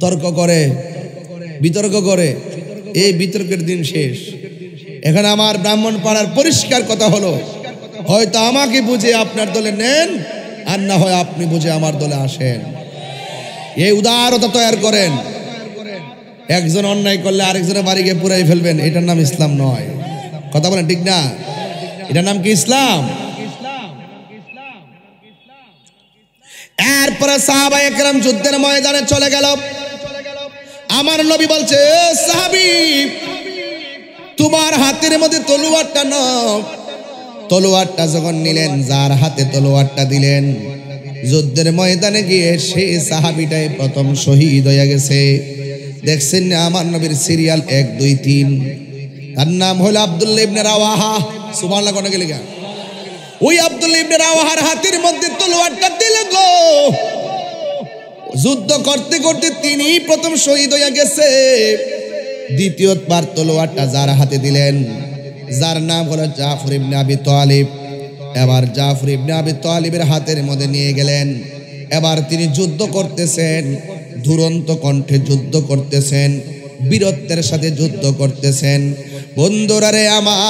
তর্ক করে, বিতর্ক করে। এই বিতর্কের দিন শেষ। এখানে আমার ব্রাহ্মণ পাড়ার পরিষ্কার কথা হলো, হয়তো আমাকে বুঝে আপনার দলে নেন, আর না হয় আপনি বুঝে আমার দলে আসেন। এই উদারতা তৈরি করেন। একজন অন্যায় করলে আরেকজনের বাড়ি গিয়ে পুরাই ফেলবেন, এটার নাম ইসলাম নয়। কথা বলেন ঠিক না? এটার নাম কি ইসলাম? এরপরে সাহাবায়ে কেরাম যুদ্ধের ময়দানে চলে গেল। আমার নবী বলছে, সাহাবী তোমার হাতের মধ্যে তলোয়ারটা নাও। তলোয়ারটা যখন নিলেন, যার হাতে তলোয়ারটা দিলেন, যুদ্ধের ময়দানে গিয়ে সেই সাহাবীটাই প্রথম শহীদ হয়ে গেছে। দেখছেন না আমার নবীর সিরিয়াল 1 2 3, তার নাম হলো আব্দুল্লাহ ইবনে রাওয়াহা। সুবহানাল্লাহ কোন গেলে গা? ওই আব্দুল্লাহ ইবনে রাওয়াহার হাতের মধ্যে তলোয়ারটা দিল গো। যুদ্ধ করতে করতে তিনি প্রথম শহীদ হয়ে গেছে। দ্বিতীয়বার তলোয়ারটা যার হাতে দিলেন, যার নাম হলো জাফর ইবনে আবি তালিব। এবার জাফর ইবনে আবি তালিবের হাতের মধ্যে নিয়ে গেলেন। এবার তিনি যুদ্ধ করতেছেন, দুরন্ত কণ্ঠে যুদ্ধ করতেছেন, বীরত্বের সাথে যুদ্ধ করতেছেন। বন্ধুরা রে আমার,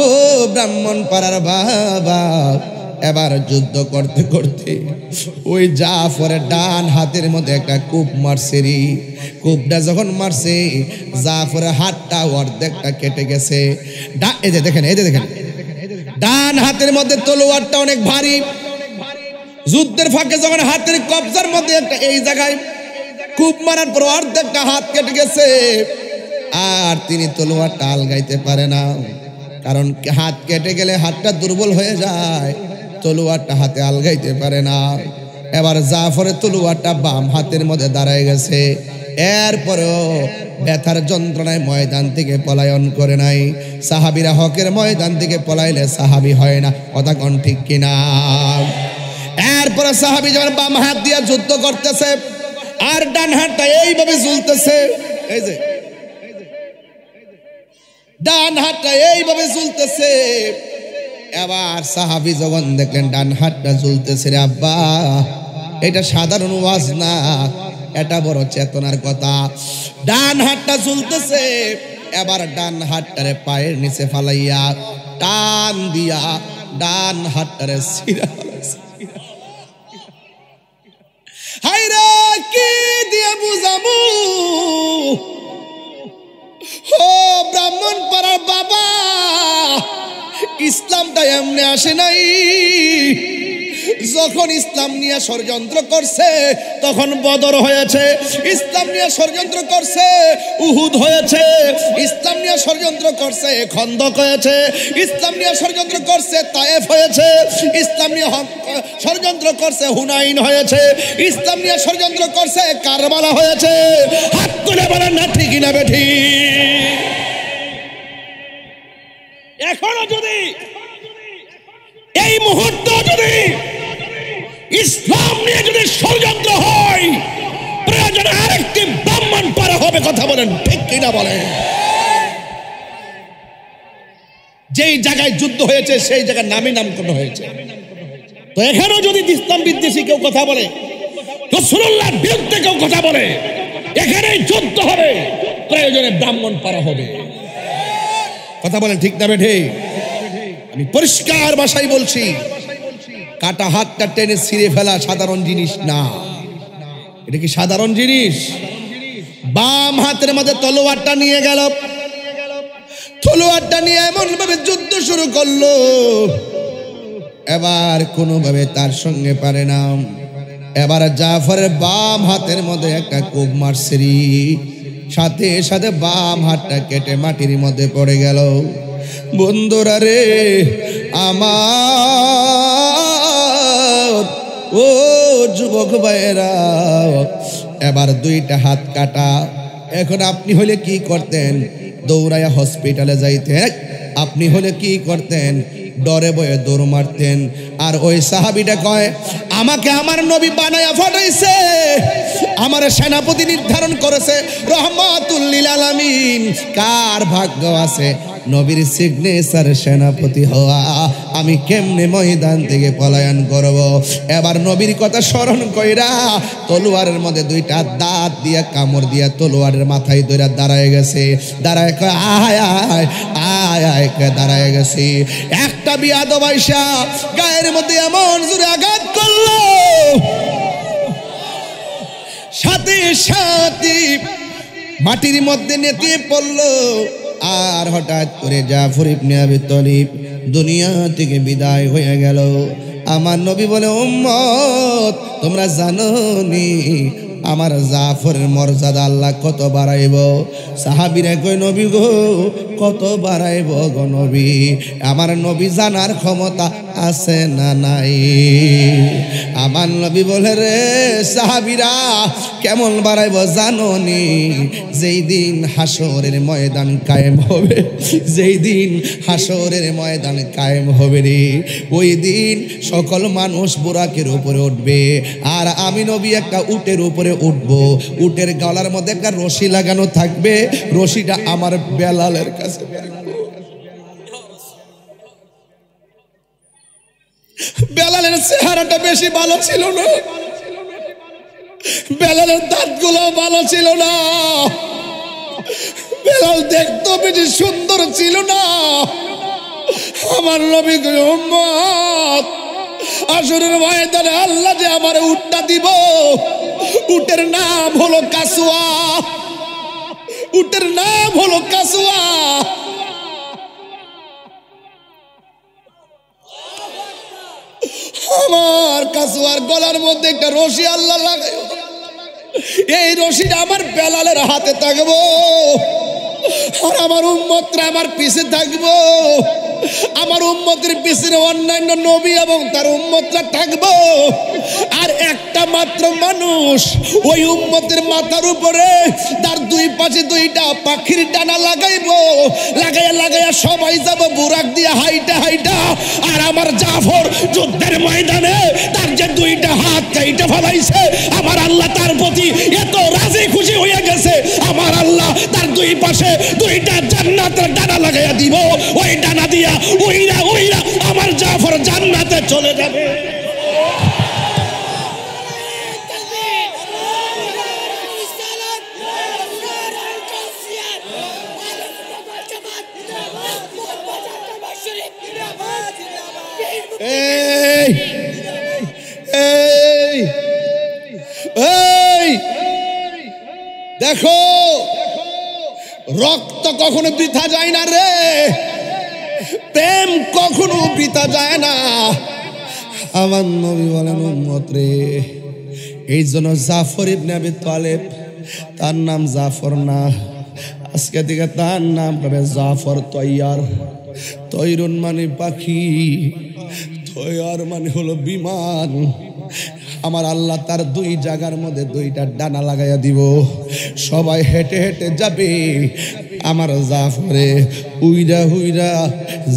ও ব্রাহ্মণ পাড়ার বাবা, এবার যুদ্ধ করতে করতে ওই জাফরের ডান হাতের মধ্যে একটা কূপ মারছে রে। কূপটা যখন মারছে জাফরের হাতটা অর্ধেকটা কেটে গেছে। এই যে দেখেন, এই যে দেখেন, ডান হাতের মধ্যে তলোয়ারটা অনেক ভারী। যুদ্ধের ফাঁকে যখন হাতের কবজার মধ্যে একটা এই জায়গায় কূপ মারার পর অর্ধেকটা হাত কেটে গেছে। আর তিনি তলোয়ারটা আলগাইতে পারে না, কারণ হাত কেটে গেলে হাতটা দুর্বল হয়ে যায়, তলোয়ারটা হাতে আলগাইতে পারে না। এবার জাফরের তলোয়ারটা বাম হাতের মধ্যে দাঁড়ায় গেছে। এরপরেও ব্যথার যন্ত্রণায় ময়দান থেকে পলায়ন করে নাই। সাহাবীরা হকের ময়দান থেকে পলাইলে সাহাবী হয় না, কথা কোন ঠিক কিনা? এরপরে সাহাবী যখন বাম হাত দিয়ে যুদ্ধ করতেছে আর ডান হাতটা এইভাবে ঝুলতেছে, এই যে ডান হাতটা এইভাবে ঝুলতেছে। এবার সাহাবী যখন দেখলেন ডান হাতটা ঝুলতেছে, রে আব্বা, এটা সাধারণ ওয়াজ না, এটা বড় চেতনার কথা। ডান হাতটা ঝুলতেছে, এবার ডান হাতটারে পায়ের নিচে ফালাইয়া টান দিয়া ডান হাতটারে ছিঁড়া ফেলাইছে। হায়রে কি দিয়ে বুঝামু, ও ব্রাহ্মণ পাড়ার বাবা, ইসলামটা এমনি আসে নাই। যখন ইসলাম নিয়ে ষড়যন্ত্র করছে তখন বদর হয়েছে, ইসলাম নিয়ে ষড়যন্ত্র করছে উহুদ হয়েছে, ইসলাম নিয়ে ষড়যন্ত্র করছে খন্দক হয়েছে, ইসলাম নিয়ে ষড়যন্ত্র করছে তায়েফ হয়েছে, ইসলাম নিয়ে ষড়যন্ত্র করছে হুনাইন হয়েছে, ইসলাম নিয়ে ষড়যন্ত্র করছে কারবালা হয়েছে। হাত তুলে বলেন না ঠিক না বেঠি? এখনো যদি এই মুহূর্ত যদি ইসলাম নিয়ে যদি ষড়যন্ত্র হয়, প্রয়োজন আরেকটি ব্রাহ্মণ পারা হবে, কথা বলেন ঠিক কিনা বলেন? যেই জায়গায় যুদ্ধ হয়েছে সেই জায়গায় নামে নামকরণ হয়েছে। তো এখানেও যদি ইসলাম বিদ্বেষী কেউ কথা বলে, রাসূলুল্লাহর বিরুদ্ধে কেউ কথা বলে, এখানেই যুদ্ধ হবে, প্রয়োজনে ব্রাহ্মণ পারা হবে, কথা বলেন ঠিক না বেঠে? আমি পরিষ্কার ভাষায় বলছি, কাটা হাতটা টেনে ছিঁড়ে ফেলা সাধারণ জিনিস না। এটা কি সাধারণ জিনিস? বাম হাতের মধ্যে তলোয়ারটা নিয়ে গেল, তলোয়ারটা নিয়ে এমন ভাবে যুদ্ধ শুরু করলো, এবার কোনোভাবে তার সঙ্গে পারে না। এবার জাফরের বাম হাতের মধ্যে একটা কোপ মারছে, সাথে সাথে বাম হাতটা কেটে মাটির মধ্যে পড়ে গেল। বন্ধুরা রে আমার, ও যুবক ভাইয়েরা, এবার দুইটা হাত কাটা। এখন আপনি হলে কি করতেন? দৌড়াইয়া হসপিটালে যাইতেন। আপনি হলে কি করতেন? ডরে বয়ে দৌড় মারতেন। আর ওই সাহাবীটা কয়, আমাকে আমার নবী বানায়া ফাটাইছে, আমার সেনাপতি নির্ধারণ করেছে রহমাতুল লিল আলামিন। কার ভাগ্য আছে নবীর সিগনেচার সেনাপতি হওয়া? আমি কেমনে ময়দান থেকে পলায়ন করব? এবার নবীর কথা স্মরণ কইরা তলোয়ারের মধ্যে দুইটা দাঁত দিয়া কামড় দিয়া তলোয়ারের মাথায় ধরে দাঁড়ায় গেছে। দাঁড়ায় কয় আয় আয় আয় আয়, দাঁড়ায় গেছে। একটা বিয়াদব আইসা গায়ের মধ্যে এমন জোরে আঘাত করলো, সাথে সাথে মাটির মধ্যে নেতিয়ে পড়লো। আর হঠাৎ করে জাফর ইবনে আবি তালিব দুনিয়া থেকে বিদায় হয়ে গেল। আমার নবী বলে, উম্মত তোমরা জানো নি আমার জাফরের মর্যাদা আল্লাহ কত বাড়াইব? সাহাবীরা কই, নবী গো কত বাড়াইব গো নবী? আমার নবী জানার ক্ষমতা আছে না নাই? আমার নবী বলে, রে সাহাবীরা কেমন বাড়াইব জানো নি? যেই দিন হাসরের ময়দান কায়েম হবে, যেই দিন হাসরের ময়দান কায়েম হবে রে, ওই দিন সকল মানুষ বুরাকের উপরে উঠবে, আর আমি নবী একটা উটের উপরে উঠবো। উটের গলার মধ্যে একটা রশি লাগানো থাকবে, রশিটা আমার বেলালের কাছে। বেলালের চেহারাটা বেশি ভালো ছিল না, বেলালের দাঁতগুলো ভালো ছিল না, বেলাল দেখতে বেশি সুন্দর ছিল না। আমার নবী কই, উম্মত আসরের ময়দানে আল্লাহ যে আমার উটটা দিব, উটের নাম হলো কাসুয়া, উটের নাম হলো কাসুয়া। আমার কাসুয়ার গলার মধ্যে একটা রশি আল্লাহ লাগাই, এই রশিটা আমার বেলালের হাতে থাকবো, আর আমার উম্মতরা আমার পিছে থাকবো, আমার উম্মতের পিছনে অন্যান্য নবী এবং তার উম্মতরা থাকবো। আর একটা মাত্র মানুষ ওই উম্মতের মাথার উপরে তার দুই পাশে দুইটা পাখির ডানা লাগাইবো, লাগাইয়া লাগাইয়া সবাই যাব বুরাক দিয়ে হাইটা হাইটা। আর আমার জাফর যুদ্ধের ময়দানে তার যে দুইটা হাত কাইটা ফেলাইছে, আমার আল্লাহ তার প্রতি এত রাজি খুশি হয়ে গেছে, আমার আল্লাহ তার দুই পাশে দুইটা জান্নাতের ডানা লাগাইয়া দিব। ওই ডানা দিয়া উইরা উইরা আমার জাফর জান্নাতে চলে যাবে। এই এই এই দেখো, রক্ত কখনো বৃথা যায় না রে, প্রেম কখনো বৃথা যায় না। আমার নবী বলেন উম্মত রে, এই জন্য জাফর ইবনে আবি তালেব, তার নাম জাফর না, আজকে থেকে তার নাম হবে জাফর তৈয়ার। তৈরুন মানে পাখি, তৈয়ার মানে হলো বিমান। আমার আল্লাহ তার দুই জায়গার মধ্যে দুইটা ডানা লাগাইয়া দিব, সবাই হেঁটে হেঁটে যাবে, আমার জাফরে উইরা উইরা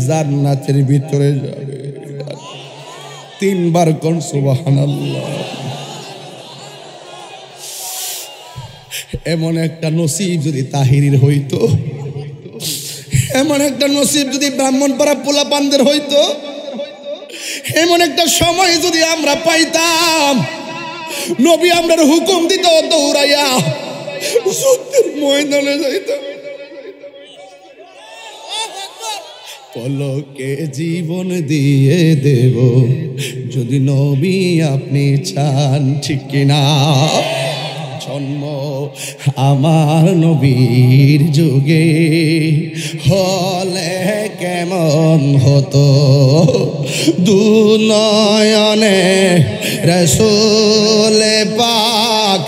জান্নাতের ভিতরে যাবে। তিনবার কোন সুবহানাল্লাহ। এমন একটা নসিব যদি তাহিরির হইতো, এমন একটা নসিব যদি ব্রাহ্মণপাড়া পোলাপানদের হইতো, এমন একটা সময় যদি আমরা পাইতাম, নবী আমরার হুকুম দিত দৌড়াইয়া যুদ্ধের ময়দানে যাইতাম। পলকে জীবন দিয়ে দেব যদি নবী আপনি চান, ঠিক কিনা? জন্ম আমার নবীর যুগে হলে কেমন হতো, দুনয়নে রাসূল পাক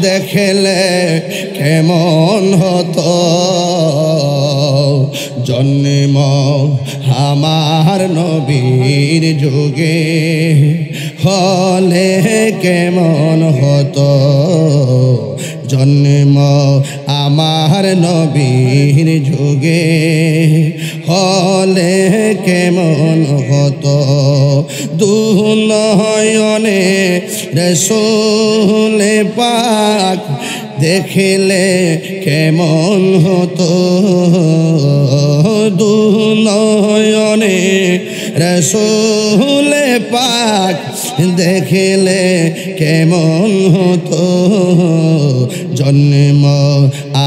দেখলে কেমন হতো, জন্ম আমার নবীর যুগে হলে কেমন হতো, জন্ম আমার নবীর যুগে হলে কেমন হতো, দুনয়নে রাসূল পাক দেখলে কেমন হতো, দুনয়নে রাসূল পাক দেখলে কেমন হতো, জন্ম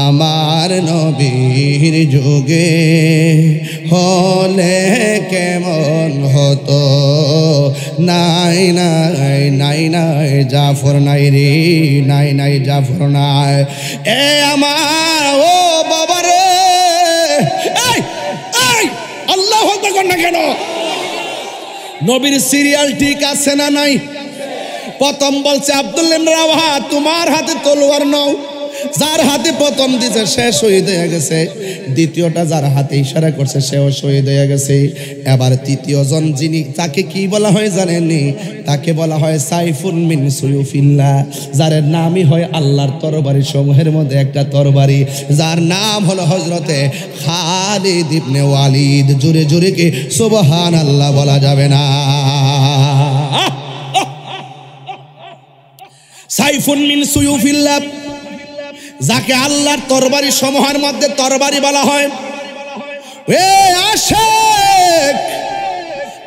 আমার নবীর যুগে হলে কেমন হতো। নাই নাই নাই নাই জাফর নাই রে, নাই নাই জাফর নাই। এ আমার ও বাবা রে, এই এই আল্লাহু আকবার না কেন? নবীর সিরিয়াল ঠিক আছে না নাই? প্রথম বলছে আব্দুল্লাহ ইবনে রাওয়াহা, তোমার হাতে তলোয়ার নাও। যার হাতে প্রথম দিছে সে শহীদ হয়ে গেছে, দ্বিতীয়টা যার হাতে ইশারা করছে সেও শহীদ হয়ে গেছে। এবার তৃতীয় জন যিনি, তাকে কি বলা হয় জানেননি? তাকে বলা হয় সাইফুন মিন সুয়ুফিল্লাহ, যার নামই হয় আল্লাহর তরবারি সমূহের মধ্যে একটা তরবারি, যার নাম হলো হযরতে খালিদ ইবনে ওয়ালিদ। জোরে জোরে কি সুবহানাল্লাহ বলা যাবে না? সাইফুন মিন সুয়ুফিল্লাহ, যাকে আল্লাহর তরবারি সমূহের মধ্যে তরবারি বলা হয়। এ আশিক,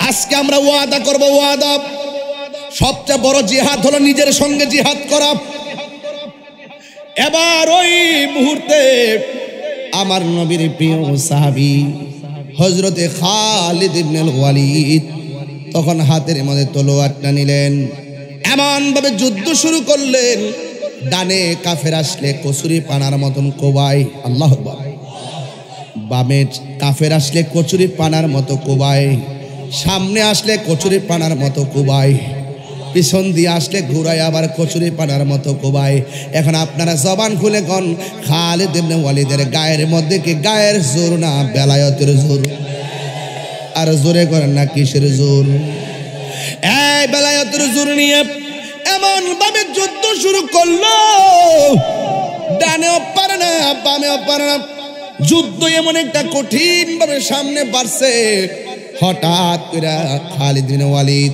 আজকে আমরা ওয়াদা করব, ওয়াদা, সবচেয়ে বড় জিহাদ হলো নিজের সঙ্গে জিহাদ করা। এবার ওই মুহূর্তে আমার নবীর প্রিয় সাহাবী হযরতে খালিদ ইবনে ওয়ালিদ তখন হাতের মধ্যে তলোয়ারটা নিলেন, এমন ভাবে যুদ্ধ শুরু করলেন, ডানে কাফের আসলে কচুরি পানার মতন কোবাই, আল্লাহু আকবার। বামে কাফের আসলে কচুরি পানার মতো কোবাই, সামনে আসলে কচুরি পানার মতো কোবাই, পিছন দিয়ে আসলে ঘুরাই আবার কচুরি পানার মতো কোবাই। এখন আপনারা জবান খুলে কোন খালিদ ইবনে ওয়ালিদের গায়ের মধ্যে কি গায়ের জোর না বেলায়েতের জোর? আর জোরে করেন না কিসের জোর? এই বেলায়েতের জোর নিয়ে এমন ভাবে যুদ্ধ শুরু করলো, ডানেও পারে না বামেও পারে না। যুদ্ধ এমন একটা কঠিন ভাবে সামনে বাড়ছে, হঠাৎ করে খালিদ বিন ওয়ালিদ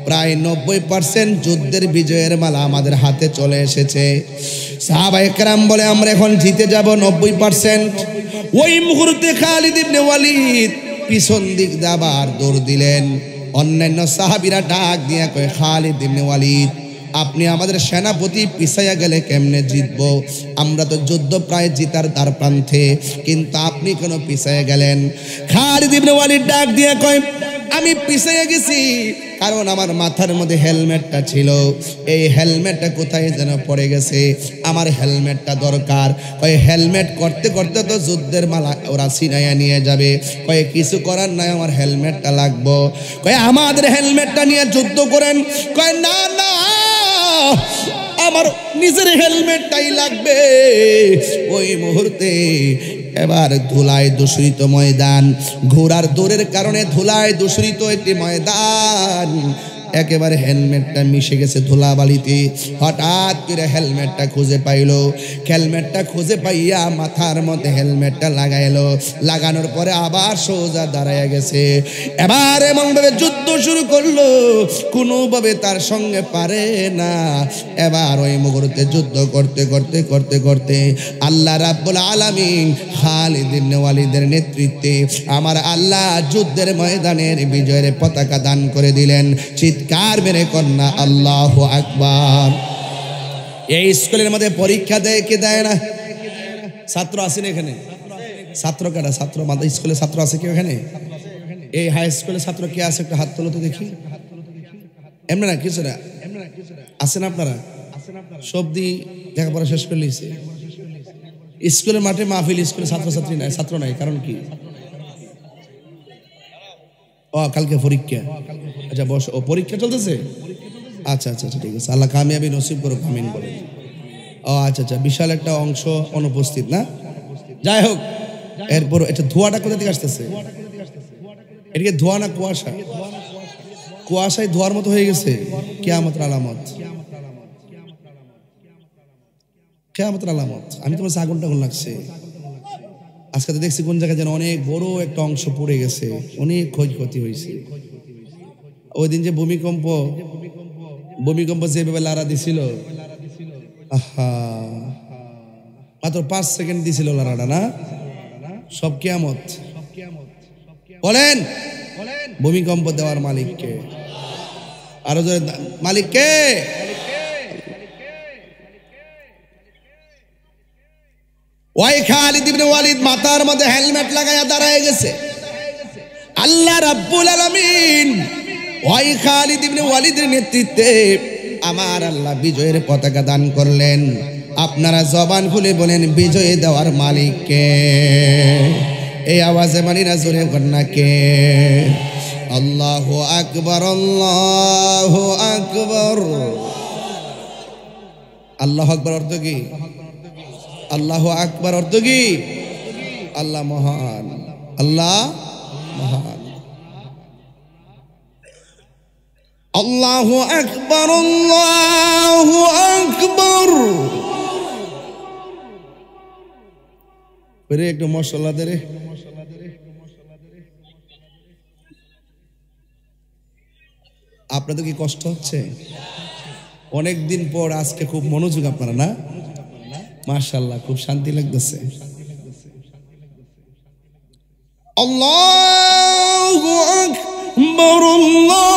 প্রায় 90% যুদ্ধের বিজয়ের মালা আমাদের হাতে চলে এসেছে। সাহাবায়ে কেরাম বলে আমরা এখন জিতে যাব 90%। ওই মুহূর্তে খালিদ ইবনে ওয়ালিদ পিছন দিক দিয়ে আবার দৌড় দিলেন। অন্যান্য সাহাবীরা ডাক দিয়ে কয়, খালিদ ইবনে ওয়ালিদ আপনি আমাদের সেনাপতি, পিছাইয়া গেলে কেমনে জিতবো? আমরা তো যুদ্ধ প্রায় জিতার দ্বার প্রান্তে, কিন্তু আপনি কেন পিছাইয়া গেলেন? খালিদ ইবনে ওয়ালিদ ডাক দিয়ে কয়, আমি পিছাইয়া গেছি কারণ আমার মাথার মধ্যে হেলমেটটা ছিল, এই হেলমেটটা কোথায় যেন পড়ে গেছে, আমার হেলমেটটা দরকার। কয় হেলমেট করতে করতে তো যুদ্ধের মালা ওরা ছিনাইয়া নিয়ে যাবে, কয় কিছু করার নাই, আমার হেলমেটটা লাগবো। কয় আমাদের হেলমেটটা নিয়ে যুদ্ধ করেন। কয় না না, আমার নিজের হেলমেটটাই লাগবে। ওই মুহূর্তে এবার ধুলায় দূষিত ময়দান, ঘোড়ার দৌড়ের কারণে ধুলায় দূষিত একটি ময়দান, একেবারে হেলমেটটা মিশে গেছে ধুলাবালিতে। হঠাৎ করে হেলমেটটা খুঁজে পাইলো, হেলমেটটা খুঁজে পাইয়া মাথার মধ্যে হেলমেটটা লাগাইলো, লাগানোর পরে আবার সোজা দাঁড়াইয়া গেছে। এবার এমনভাবে যুদ্ধ শুরু করলো, কোনোভাবে তার সঙ্গে পারে না। এবার ওই মুহূর্তে যুদ্ধ করতে করতে করতে করতে আল্লাহ রাব্বুল আলামিন খালিদ ইবনে ওয়ালিদের নেতৃত্বে আমার আল্লাহ যুদ্ধের ময়দানের বিজয়ের পতাকা দান করে দিলেন। চিৎকার মেরে কন্যা আল্লাহু আকবার। এই স্কুলের মধ্যে পরীক্ষা দেয় কি দেয় না? ছাত্র আছে না এখানে? ছাত্র কারা? ছাত্র মাদ্রাসা স্কুলে ছাত্র আছে কি এখানে? এই হাই স্কুলে ছাত্র কে আছে? একটা হাত তোলো তো দেখি। এমনি না কিছু না আছেন আপনারা? সবদি লেখাপড়া শেষ করে লিখছে। স্কুলের মাঠে মাহফিল, স্কুলে ছাত্রছাত্রী নাই, ছাত্র নাই, কারণ কি? ও কালকে পরীক্ষা। আচ্ছা বস, ও পরীক্ষা চলতেছে? আচ্ছা আচ্ছা আচ্ছা, ঠিক আছে, আল্লাহ কামিয়াবি নসিব করুক, আমিন বলে। ও আচ্ছা আচ্ছা, বিশাল একটা অংশ অনুপস্থিত না? যাই হোক, এরপর এটা ধোঁয়াটা কোথা থেকে আসতেছে? এদিকে ধোঁয়া না কুয়াশা? কুয়াশায় ধোঁয়ার মতো হয়ে গেছে, কিয়ামতের আলামত, কিয়ামতের আলামত। আমি তোমার আগুন টাগুন লাগছে আজকে তো দেখছি কোন জায়গায় যেন অনেক বড় একটা অংশ পড়ে গেছে, অনেক ক্ষয়ক্ষতি হয়েছে। ওই দিন যে ভূমিকম্প যেভাবে লারা দিছিল, আহা, মাত্র 5 সেকেন্ড দিছিল লারাটা না? সব কিয়ামত। বলেন ভূমিকম্প দেওয়ার মালিককে, আরো জোরে মালিককে। ওই খালিদ ইবনে ওয়ালিদ মাথার মধ্যে হেলমেট লাগায়া দাঁড়ায় গেছে। আল্লাহ রাব্বুল আলামিন ওই খালিদ ইবনে ওয়ালিদের নেতৃত্বে আমার আল্লাহ বিজয়ের পতাকা দান করলেন। আপনারা জবান খুলে বলেন বিজয় দেওয়ার মালিক কে? এই আওয়াজে মানি না জোরে কন্যা কে? আল্লাহু আকবার, আল্লাহু আকবার। আল্লাহু আকবার অর্থ কি? আল্লাহু আকবার অর্থ কি? আল্লাহ মহান, আল্লাহ মহান। আল্লাহু আকবার, আল্লাহু আকবার। রে একটু মশলা দে রে। আপনাদের কি কষ্ট হচ্ছে? অনেকদিন পর আজকে খুব মনোযোগ আপনারা না? মাশাআল্লাহ, খুব শান্তি লাগতেছে। আল্লাহু আকবার, আল্লাহু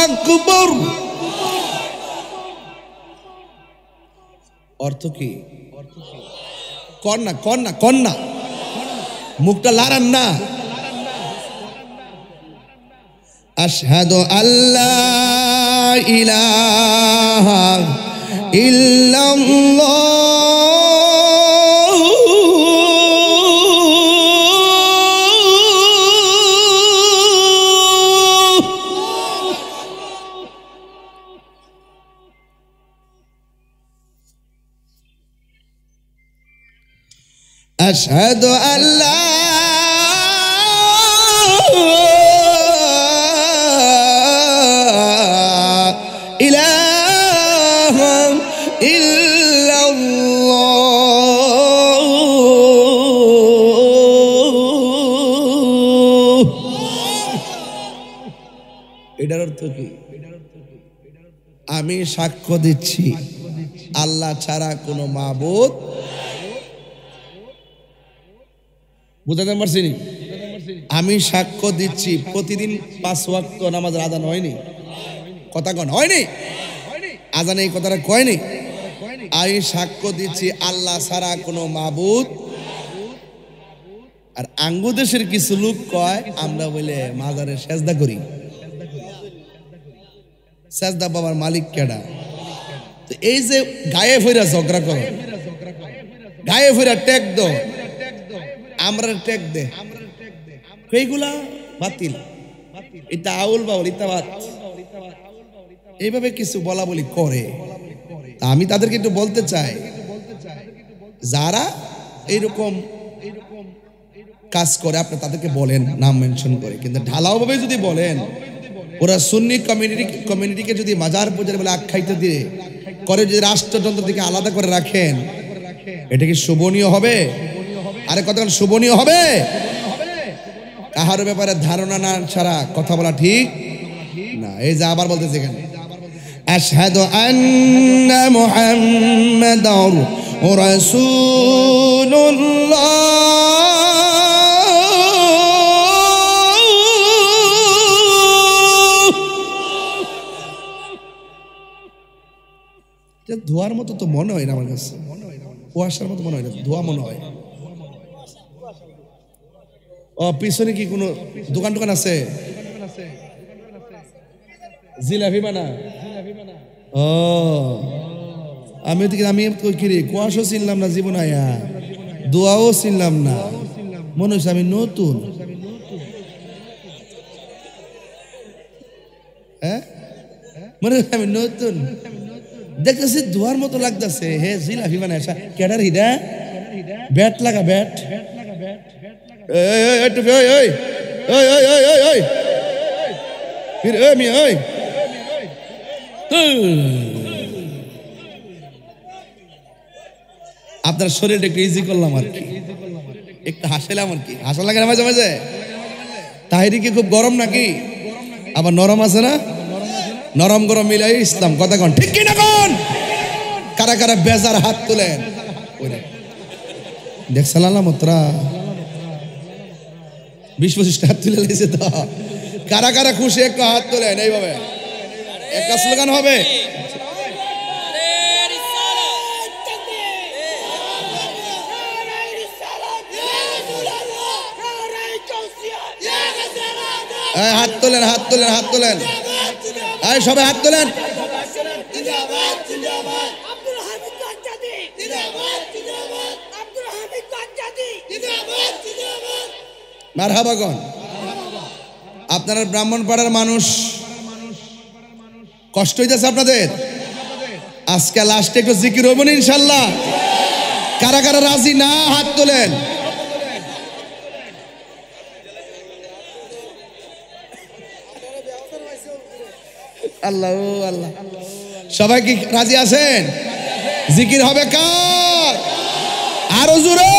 আকবার। অর্থ কি? কন্যা কন্যা কন্যা, মুখটা লাড়ান না। আশহাদু আল্লা ইলাহা ইল্লাল্লাহ আশহাদু আল্লা ইলাহা ইল্লাল্লাহ। এটার অর্থ কি? আমি সাক্ষ্য দিচ্ছি আল্লাহ ছাড়া কোনো মাবুদ, বুঝাতে পারছি? আমি সাক্ষ্য দিচ্ছি প্রতিদিন 5 ওয়াক্ত নামাজ আজান হয়নি, কথা কন হয়নি, আজান এই কথাটা কয়নি। আমি সাক্ষ্য দিচ্ছি আল্লাহ ছাড়া কোনো মাবুদ। আর আঙ্গু দেশের কিছু লোক কয় আমরা বলে মাজারে সেজদা করি। সেজদা বাবার মালিক কেডা? তো এই যে গায়ে ফিরা ঝগড়া করো, গায়ে ফিরা ট্যাগ দো, আমরা ট্যাগ দে, এইগুলা বাতিল, এটা আউল বাউল, এটা বাত, এইভাবে কিছু বলা বলি করে। আমি তাদেরকে একটু বলতে চাই, যারা এইরকম কাজ করে আপনি তাদেরকে বলেন নাম মেনশন করে, কিন্তু ঢালাও ভাবে যদি বলেন, ওরা সুন্নি কমিউনিটিকে যদি মাজার পূজার বলে আখ্যায়িত দিয়ে করে, যদি রাষ্ট্রযন্ত্র থেকে আলাদা করে রাখেন, এটা কি শোভনীয় হবে? আরে কতক্ষণ শোভনীয় হবে? কাহার ব্যাপারে ধারণা না ছাড়া কথা বলা ঠিক না। এই যে আবার বলতেছে এখানে, আশহাদু আন্না মুহাম্মাদার রাসূলুল্লাহ। ধোয়ার মতো তো মনে হয় না আমার কাছে, কুয়াশার মতো মনে হয় না, ধোয়া মনে হয়। ও পিছনে কি কোনো দোকান টোকান আছে? জিলাপি বানা? ও আমি কুয়াশাও চিনলাম না জীবন, আয়া দোয়াও চিনলাম না, মনে হচ্ছে আমি নতুন। হ্যাঁ মনে হচ্ছে আমি নতুন, দেখতেছি ধোয়ার মতো লাগতেছে। হে জিলাপি বানায় কেডার হিডা? ব্যাট লাগা, ব্যাট। আপনার শরীরটা একটু ইজি করলাম আর কি, একটু হাসলাম আর কি, হাসা লাগে না মাঝে মাঝে। তাহিরি কি খুব গরম নাকি? আবার নরম আছে না? নরম গরম মিলাই ইসলাম, কথা কন ঠিক কিনা কন? কারা কারা বেজার হাত তুলেন? দেখছিলাম তোরা 20-25 হাত তুলে লেগেছে তো। কারা কারা খুশি একটু হাত তোলেন, এইভাবে একটা স্লোগান হবে। হাত তোলেন, হাত তোলেন, হাত তোলেন, সবাই হাত তোলেন। মারহাবাগন। আপনারা ব্রাহ্মণপাড়ার মানুষ, কষ্ট হইতেছে আপনাদের? আজকে লাস্টে একটু জিকির হইব না ইনশাল্লাহ? কারা কারা রাজি না হাত তোলেন। আল্লাহ আল্লাহ, সবাই কি রাজি আছেন? জিকির হবে কার? আরো জোরে।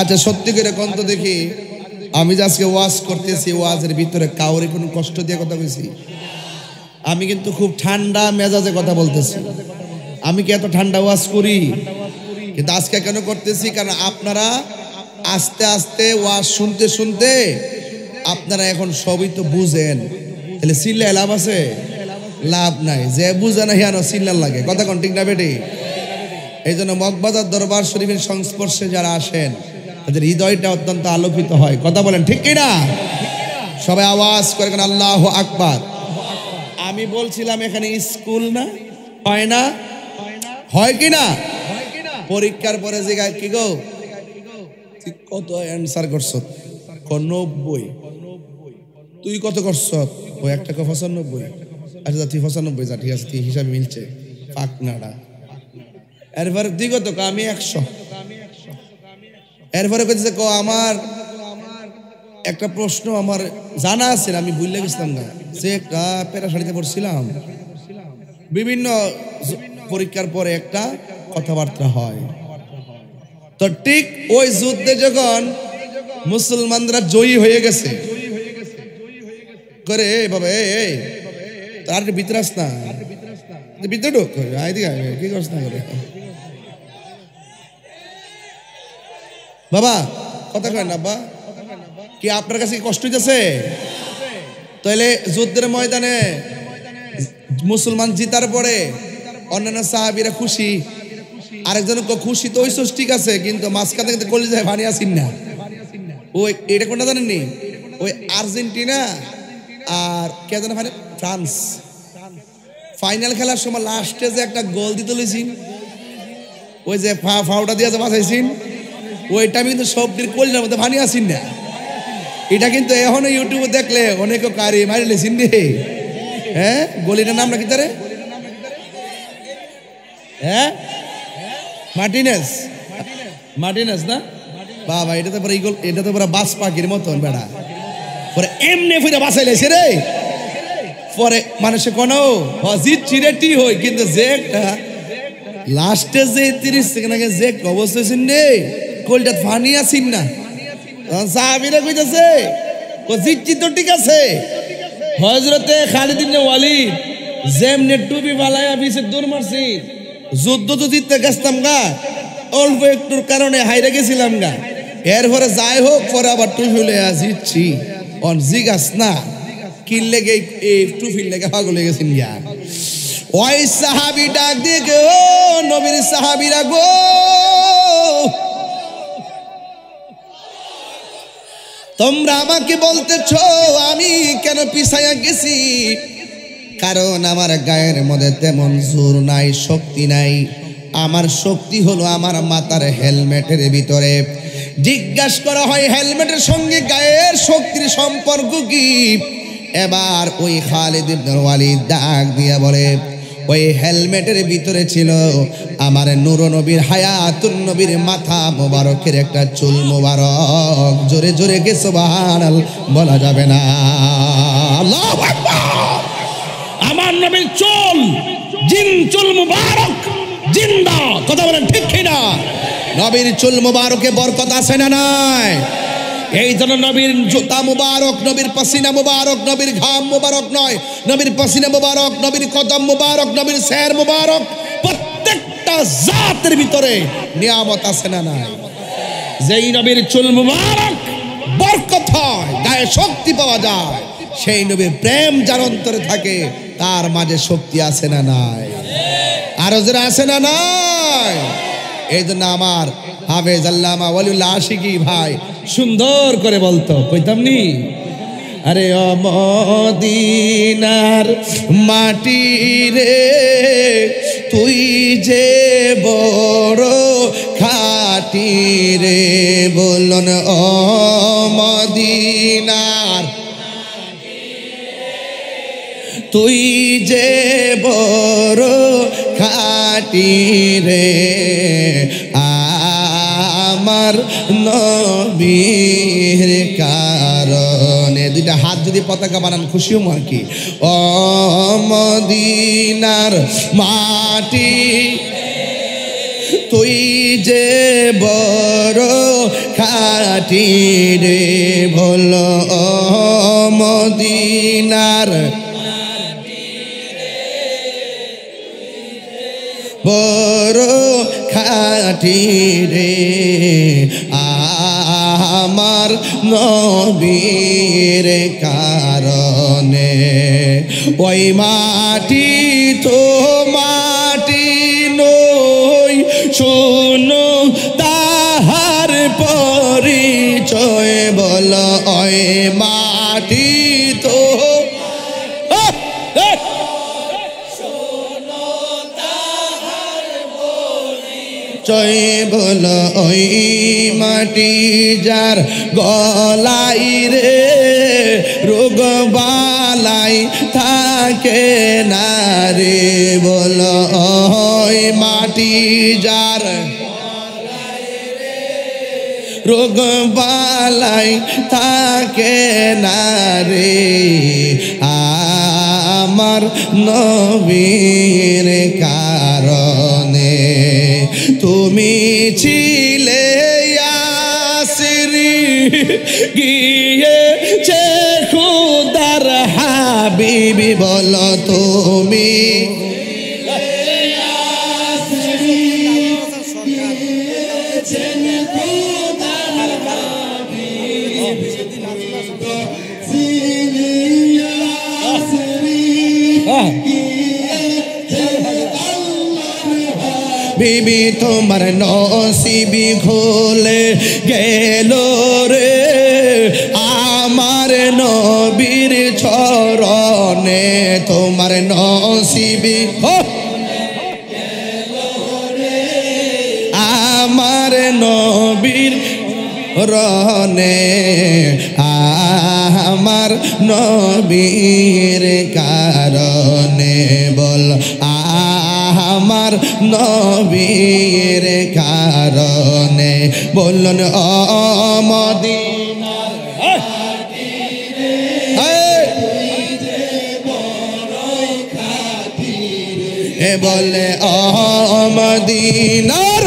আচ্ছা সত্যি করে কোন তো দেখি, আমি যে আজকে ওয়াজ করতেছি, ওয়াজের ভিতরে কাউরে কোনো কষ্ট দিয়ে কথা বলছি? আমি কিন্তু খুব ঠান্ডা মেজাজে কথা বলতেছি। আমি কি এত ঠান্ডা ওয়াজ করি? কিন্তু আজকে কেন করতেছি? কারণ আপনারা আস্তে আস্তে ওয়াজ শুনতে শুনতে আপনারা এখন সবই তো বুঝেন, তাহলে চিল্লায় লাভ আছে? লাভ নাই, যে বুঝে না হিয়ানো চিল্লার লাগে, কথা কোন ঠিক না বেটি? এই জন্য মগবাজার দরবার শরীফের সংস্পর্শে যারা আসেন তাদের হৃদয়টা অত্যন্ত আলোকিত হয়, কথা বলেন ঠিক কিনা? সবাই আওয়াজ করে আল্লাহু আকবার। আমি বলছিলাম এখানে স্কুল না, হয় না? হয় কি না? পরীক্ষার পরে জিজ্ঞাসা কি গো কত অ্যান্সার করছ? 90। তুই কত করছ? ওই একটা 95। আচ্ছা তুই 95 যা, ঠিক আছে, তুই হিসাবে মিলছে, পাক নাড়া। এরপরে তুই কত? আমি 100। এরপরে কইছে ক আমার একটা প্রশ্ন আমার জানা আছে, আমি ভুলে গেছিলাম না, যে একটা প্যারাশাড়িতে পড়ছিলাম, বিভিন্ন পরীক্ষার পরে একটা কথাবার্তা হয়। তো ঠিক ওই যুদ্ধে যখন মুসলমানরা জয়ী হয়ে গেছে করে বাবা এই তার ভিতরে আস না, ভিতরে ঢোক কি করছ না করে বাবা, কথা কয় না বাবা, কি আপনার কাছে কষ্ট হইতেছে? তাহলে যুদ্ধের ময়দানে মুসলমান জিতার পরে অন্যান্য সাহাবীরা খুশি, আরেকজন খুশি তো হইছস ঠিক আছে, কিন্তু মাঝখানে কিন্তু কলিজায় পানি আসিন না। ওই এটা কোনটা জানেননি? ওই আর্জেন্টিনা আর কে জানে ফ্রান্স ফাইনাল খেলার সময় লাস্টে যে একটা গোল দিতে লইছি, ওই যে ফাউটা দিয়ে যে বাঁচাইছিন, ওইটা কিন্তু সবটির কলিজার মধ্যে পানি আসিন না। এটা কিন্তু এখনো ইউটিউবে দেখলে অনেকে কারি মারি লেছিন রে। হ্যাঁ, গলিটার নামটা কি তারে? হ্যাঁ, মার্টিনেস। মার্টিনেস না বাবা, এটা তো পুরো এটা তো পুরো বাস পাখির মতন বেড়া, পরে এমনি ফিরে বাঁচাইলেছে রে। পরে মানুষে কোনো জিত চিরেটি হই, কিন্তু যে লাস্টে যে 30 সেকেন্ড আগে যে অবস্থা হয়েছেন রে, কোলটা ফানি আসিন না। সাহাবীরা কইতাছে ও জিতছি তো ঠিক আছে, হযরতে খালিদ ইবনে ওয়ালিদ যেমনে টুপি বালায়া বিছে দৌড় মারছি, যুদ্ধ তো জিততে গেছতাম গা, অল্প একটুর কারণে হাইরে গেছিলাম গা। এরপরে যাই হোক, পরে আবার টুপি লইয়া জিতছি। অন জিগাস না কি লেগে এই টুপির লেগে পাগল হয়ে গেছেন গা। ওই সাহাবী ডাক দিয়ে গো, নবীর সাহাবীরা গো, তোমরা আমাকে বলতেছ আমি কেন পিছাইয়া গেছি? কারণ আমার গায়ের মধ্যে তেমন জোর নাই, শক্তি নাই। আমার শক্তি হলো আমার মাথার হেলমেটের ভিতরে। জিজ্ঞাসা করা হয় হেলমেটের সঙ্গে গায়ের শক্তির সম্পর্ক কি? এবার ওই খালিদ ইবনে ওয়ালিদ ডাক দিয়া বলে, ওই হেলমেটের ভিতরে ছিল আমার নূর নবীর, হায়াতুন নবীর মাথা মোবারকের একটা চুল মোবারক। জোরে জোরে কে সুবহানাল্লাহ বলা যাবে না? আল্লাহু আকবার। আমার নবীর চুল, জিন চুল মুবারক জিন্দা, কথা বলেন ঠিক কিনা? নবীর চুল মুবারকে বরকত আছে না নাই? এই জন্য নবীর জুতা মুবারক, নবীর পাসিনা মুবারক, নবীর ঘাম মুবারক নয়, নবীর পাসিনা মুবারক, নবীর কদম মুবারক, নবীর সের মুবারক। প্রত্যেকটা জাতের ভিতরে নিয়ামত আছে না নাই? যেই নবীর চুল মুবারক বরকত হয়, গায়ে শক্তি পাওয়া যায়, সেই নবীর প্রেম যার অন্তরে থাকে তার মাঝে শক্তি আছে না নাই? আরো যারা আছে না নাই? এই জন্য আমার হাফেজ আল্লামা ওয়ালিউল্লাহ আশিকি ভাই সুন্দর করে বলতো, কইতাম নি, আরে ও মদিনার মাটি রে, তুই যে বড় খাটি রে, বলুন ও মদিনার তুই যে বড় খাটি রে, আমার নবীর কারণে। দুইটা হাত যদি পতাকা বানান খুশি হম আর কি। ও মদিনার মাটি তুই যে বড় খাটি রে, বলো ও মদিনার বড় মাটি রে আমার নবীর কারণে ওই মাটি তো মাটি নই শোনো তাহার পরিচয় বল ওই মাটি তো চয় বল ওই মাটি যার গলাই রে রোগ বালাই থাকে না রে বল ওই মাটি যার রোগ বালাই থাকে না রে আমার নবীর কারণে তুমি ছিলে ইয়াসিরি গিয়েছে খুদার হাবিবি বল তুমি বিবি তোমার নসিবি খুলে গেল রে আমার নবীর চরণে তোমার নসিবি আমার নবীর রনে আমার নবীর কারণে বল আমার নবীর কারণে বলুন ও মদিনার এ বলে ও মদিনার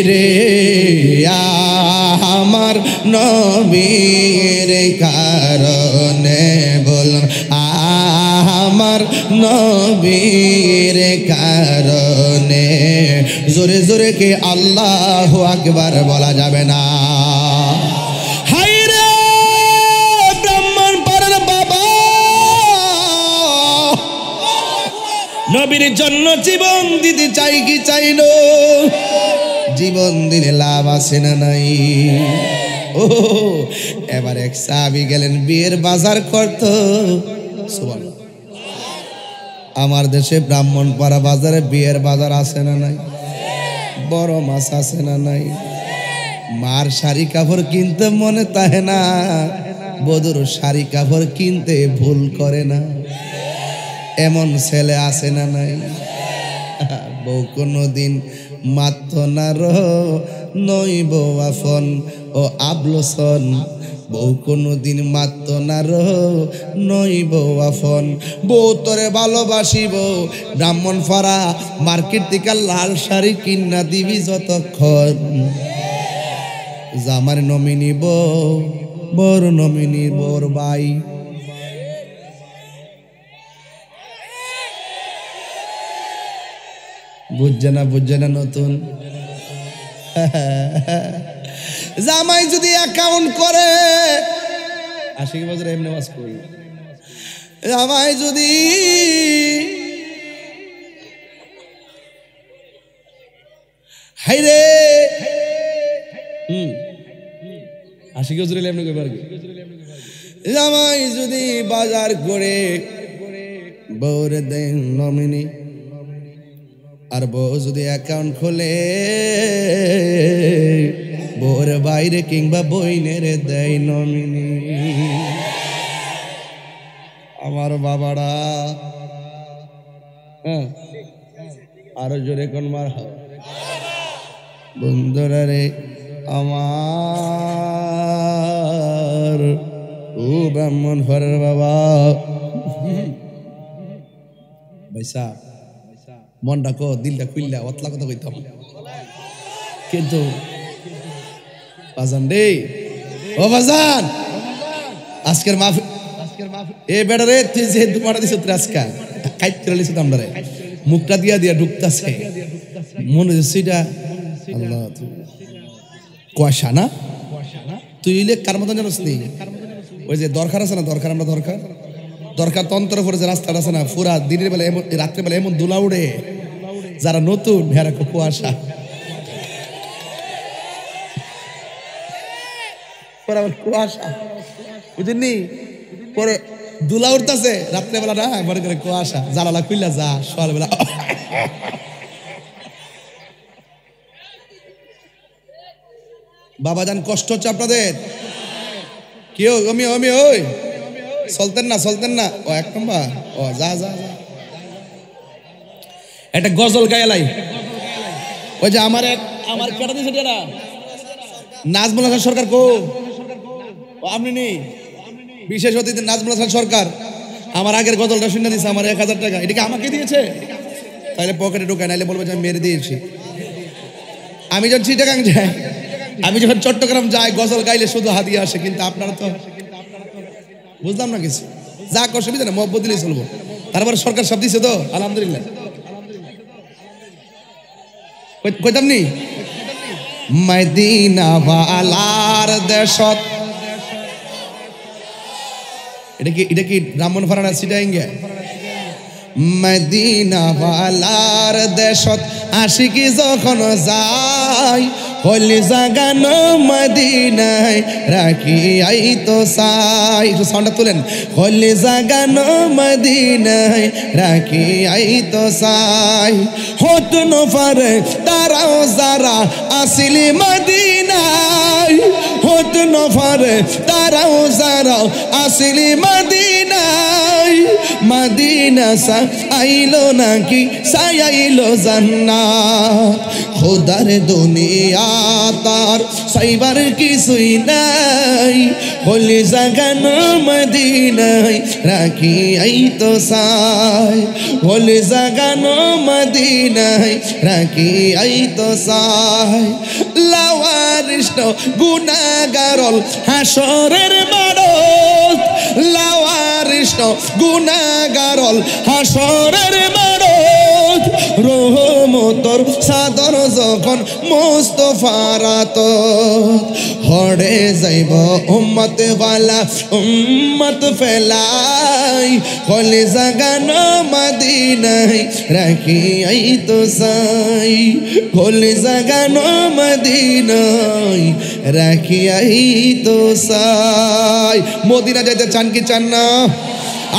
রে আমার নবীর কারণে বলুন আমার নবীর কারণে জোরে জোরে কে আল্লাহু আকবার বলা যাবে না হায়রে ব্রাহ্মণ পাড়ার বাবা নবীর জন্য জীবন দিতে চাই কি চাই না জীবন দিলে লাভ আছে না নাই ও এবার এক সাহাবী গেলেন বিয়ের বাজার করতো সুবহানাল্লাহ আমার দেশে ব্রাহ্মণপাড়া বাজারে বিয়ের বাজার আছে না নাই বড় মাছ আছে না নাই মার শাড়ি কাপড় কিনতে মনে তাহে না বধুর শাড়ি কাপড় কিনতে ভুল করে না এমন ছেলে আছে না নাই বউ কোনদিন মাত্র না নইব আফন ও আবলোসন বউ কোনদিন মাত্র না নইব আফন বউ তোরে ভালোবাসিব ব্রাহ্মণপাড়া মার্কেট থেকে লাল শাড়ি কিনা দিবি যতক্ষণ জামার নমিনি বউ বড় নমিনি বড় ভাই বুঝছে না নতুন জামাই যদি অ্যাকাউন্ট করে 80 বছর এমনি নামাজ পড়ি জামাই যদি হাইরে 80 বছর এমনি কইবার কি জামাই যদি বাজার করে বউরে দেন নমিনি আর বউ যদি অ্যাকাউন্ট খোলে বউর বাইরে কিংবা বইনের দেয় নমিনি আমার বাবারা হ্যাঁ আরো জোরে কোন মার বন্ধুরা রে আমার ও ব্রাহ্মণ ঘরের বাবা ভাইসা মনটা কো দিলটা খুললা অতলা কথা কইতাম কিন্তু বাজান রে ও বাজান আজকের এ বেড়ারে তুই যে দুমারা দিছ ত্রাসকা খাইতে চলেছ তো আমরা মুখটা দিয়া দিয়া ঢুকতাছে মনে হচ্ছে এটা আল্লাহ কুয়াশা না তুই ইলে কার মতন জানোস নি ওই যে দরকার আছে না দরকার আমরা দরকার তন্ত্র করে যে রাস্তাটা আছে না পুরা দিনের বেলা এমন রাত্রে বেলা এমন দুলা উড়ে যারা নতুন ভেড়া কুয়াশা কুয়াশা বুঝলি পরে দুলা উঠতেছে রাত্রেবেলা না একবার করে কুয়াশা জানালা খুললা যা সকালবেলা বাবাজান কষ্ট হচ্ছে আপনাদের কেউ আমি ওই চলতেন না ও এক নম্বর ও যা একটা গজল গায়ালাই ওই যে আমার কেটা দিয়েছে এটা নাজমুল হাসান সরকার কো আপনি নেই বিশেষ অতিথি নাজমুল হাসান সরকার আমার আগের গজলটা শুনে দিয়েছে আমার 1000 টাকা এটাকে আমাকে দিয়েছে তাহলে পকেটে ঢুকায় নাইলে বলবো যে আমি মেরে দিয়েছি আমি যখন চিটাগাং যাই আমি যখন চট্টগ্রাম যাই গজল গাইলে শুধু হাদিয়া আসে কিন্তু আপনারা তো বুঝলাম না কিছু যা অসুবিধা না মহব্বত দিলেই চলবো তারপরে সরকার সব দিছে তো আলহামদুলিল্লাহ কইতাম নি মদিনা ওয়ালার দেশত এটা কি ব্রাহ্মণ ফারানা সিটাইঙ্গে মদিনা ওয়ালার দেশত আশিকি যখন যায় হলি জাগানো মদিনায় রাখি আই তো সাই একটু সাউন্ডটা তুলেন হলি জাগানো মদিনায় রাখি আই তো সাই হত নফারে তারাও যারা আসিলি মদিনায় হত নফারে তারাও যারা আসিলি মদিনায় মদিনা সা আইলো নাকি সাই আইলো জান্নাত খোদার দুনিয়া তার সাইবার কিছুই নাই বলে জাগানো মদিনায় রাখি আই তো সাই বলে জাগানো মদিনায় রাখি আই তো সাই লাওয়ারিষ্ট গুনাহগারল হাসরের মাঠত লাওয়ারিষ্ট গুনাহগারল হাসরের মাঠত রহমতর সাদর যখন মুস্তফারাত হড়ে যাইব উম্মত ওয়ালা উম্মত ফেলাই হলে জাগানো মদিনায় রাখি আই তো সাই হলে জাগানো মদিনায় রাখি আই তো সাই মদিনা যাইতে চান কি চান না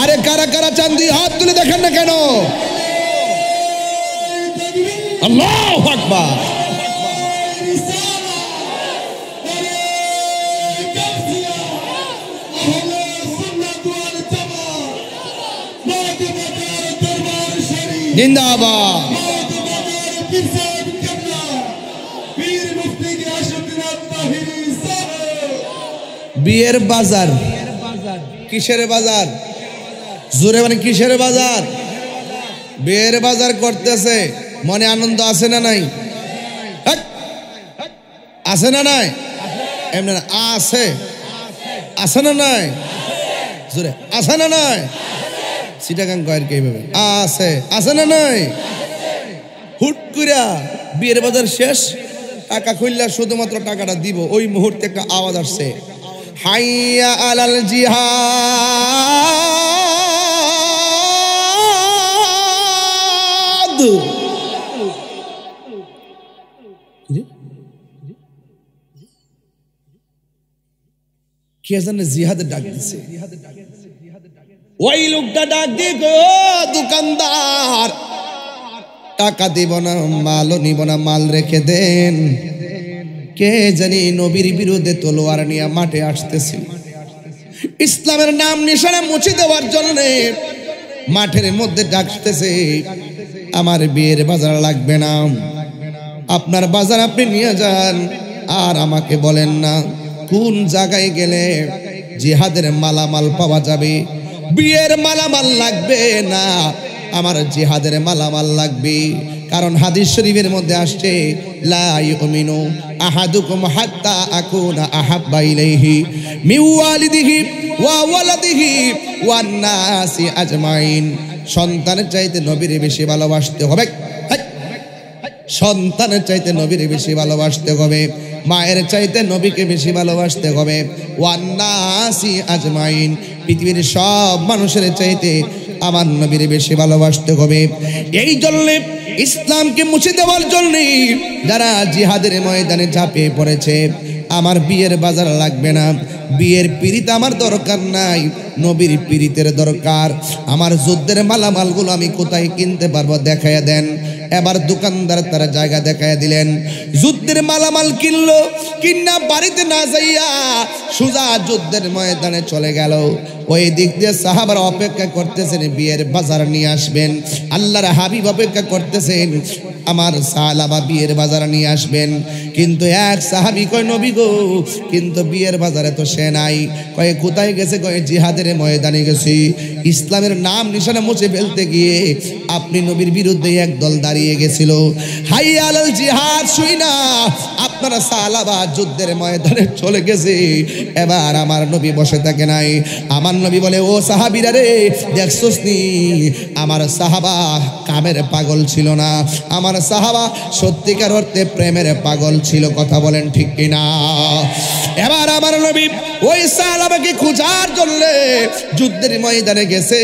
আরে কারা কারা চান দিয়ে হাত তুলে দেখেন না কেন আল্লাহু আকবার জিন্দাবাদ বিয়ের বাজার কিসের বাজার জোরে মানে কিসের বাজার বিয়ের বাজার করতেছে মনে আনন্দ আছে না নাই আছে না নাই এমনি আছে আছে না নাই জোরে আছে না নাই চিটাগাং কয়ের কে ভাবে আছে আছে না নাই হুট কইরা বিয়ের বাজার শেষ টাকা খুললা শুধুমাত্র টাকাটা দিব ওই মুহূর্তে একটা আওয়াজ আসছে হাইয়া আলাল জিহাদ কে জানে জিহাদের ডাক দিছে ওই লোকটা ডাক দিয়ে গো দোকানদার টাকা দিব না মালও নিব না মাল রেখে দেন কে জানি নবীর বিরুদ্ধে তলোয়ার নিয়ে মাঠে আসতেছে ইসলামের নাম নিশানা মুছে দেওয়ার জন্য মাঠের মধ্যে ডাকতেছে আমার বিয়ের বাজার লাগবে না আপনার বাজার আপনি নিয়ে যান আর আমাকে বলেন না কোন জায়গায় গেলে জিহাদের মালামাল পাওয়া যাবে বিয়ের মালামাল লাগবে না আমার জিহাদের মালামাল লাগবে কারণ হাদিস শরীফের মধ্যে আসছে লা ইউমিনু আহাদুকুম হাত্তা আকুনা আহাব্বা ইলাইহি মিন ওয়ালিদিহি ওয়া ওয়ালাদিহি ওয়ান নাসি আজমাইন। সন্তানের চাইতে নবীরে বেশি ভালোবাসতে হবে, সন্তানের চাইতে নবীরে বেশি ভালোবাসতে হবে, মায়ের চাইতে নবীকে বেশি ভালোবাসতে হবে। ওয়ান নাসি আজমাইন, পৃথিবীর সব মানুষের চাইতে আমার নবীরে বেশি ভালোবাসতে হবে। এই জন্য ইসলামকে মুছে দেওয়ার জন্য যারা জিহাদের ময়দানে ঝাঁপিয়ে পড়েছে, আমার বিয়ের বাজার লাগবে না, বিয়ের পিরিত আমার দরকার নাই, নবীর পিরিতের দরকার। আমার যুদ্ধের মালামালগুলো আমি কোথায় কিনতে পারবো দেখাইয়া দেন। এবার দোকানদার তারা জায়গা দেখাইয়া দিলেন, যুদ্ধের মালামাল কিনলো, কিনা বাড়িতে না যাইয়া সোজা যুদ্ধের ময়দানে চলে গেল। ওই দিক দিয়ে সাহাবারা অপেক্ষা করতেছেন বিয়ের বাজার নিয়ে আসবেন, আল্লাহর হাবিব অপেক্ষা করতেছেন আমার সাহাবা বিয়ের বাজার নিয়ে আসবেন। কিন্তু এক সাহাবি কয় নবী গো, কিন্তু বিয়ের বাজারে তো সে নাই। কয়ে কোথায় গেছে? কয়ে জিহাদের ময়দানে গেছি। ইসলামের নাম নিশানা মুছে ফেলতে গিয়ে আপনি নবীর বিরুদ্ধে এক দল দাঁড়িয়ে গেছিল। হাইয়া আলাল জিহাদ শুই না আপনারা সাহাবা যুদ্ধের ময়দানে চলে গেছে, এবার আমার নবী বসে থাকে নাই। আমার নবী বলে, ও সাহাবীরা রে, দেখছস নি আমার সাহাবা কামের পাগল ছিল না, আমার সাহাবা সত্যিকার অর্থে প্রেমের পাগল ছিল। কথা বলেন ঠিক কিনা? এবার আমার নবী ওই সাহাবাকে খোঁজার জন্য যুদ্ধের ময়দানে গেছে,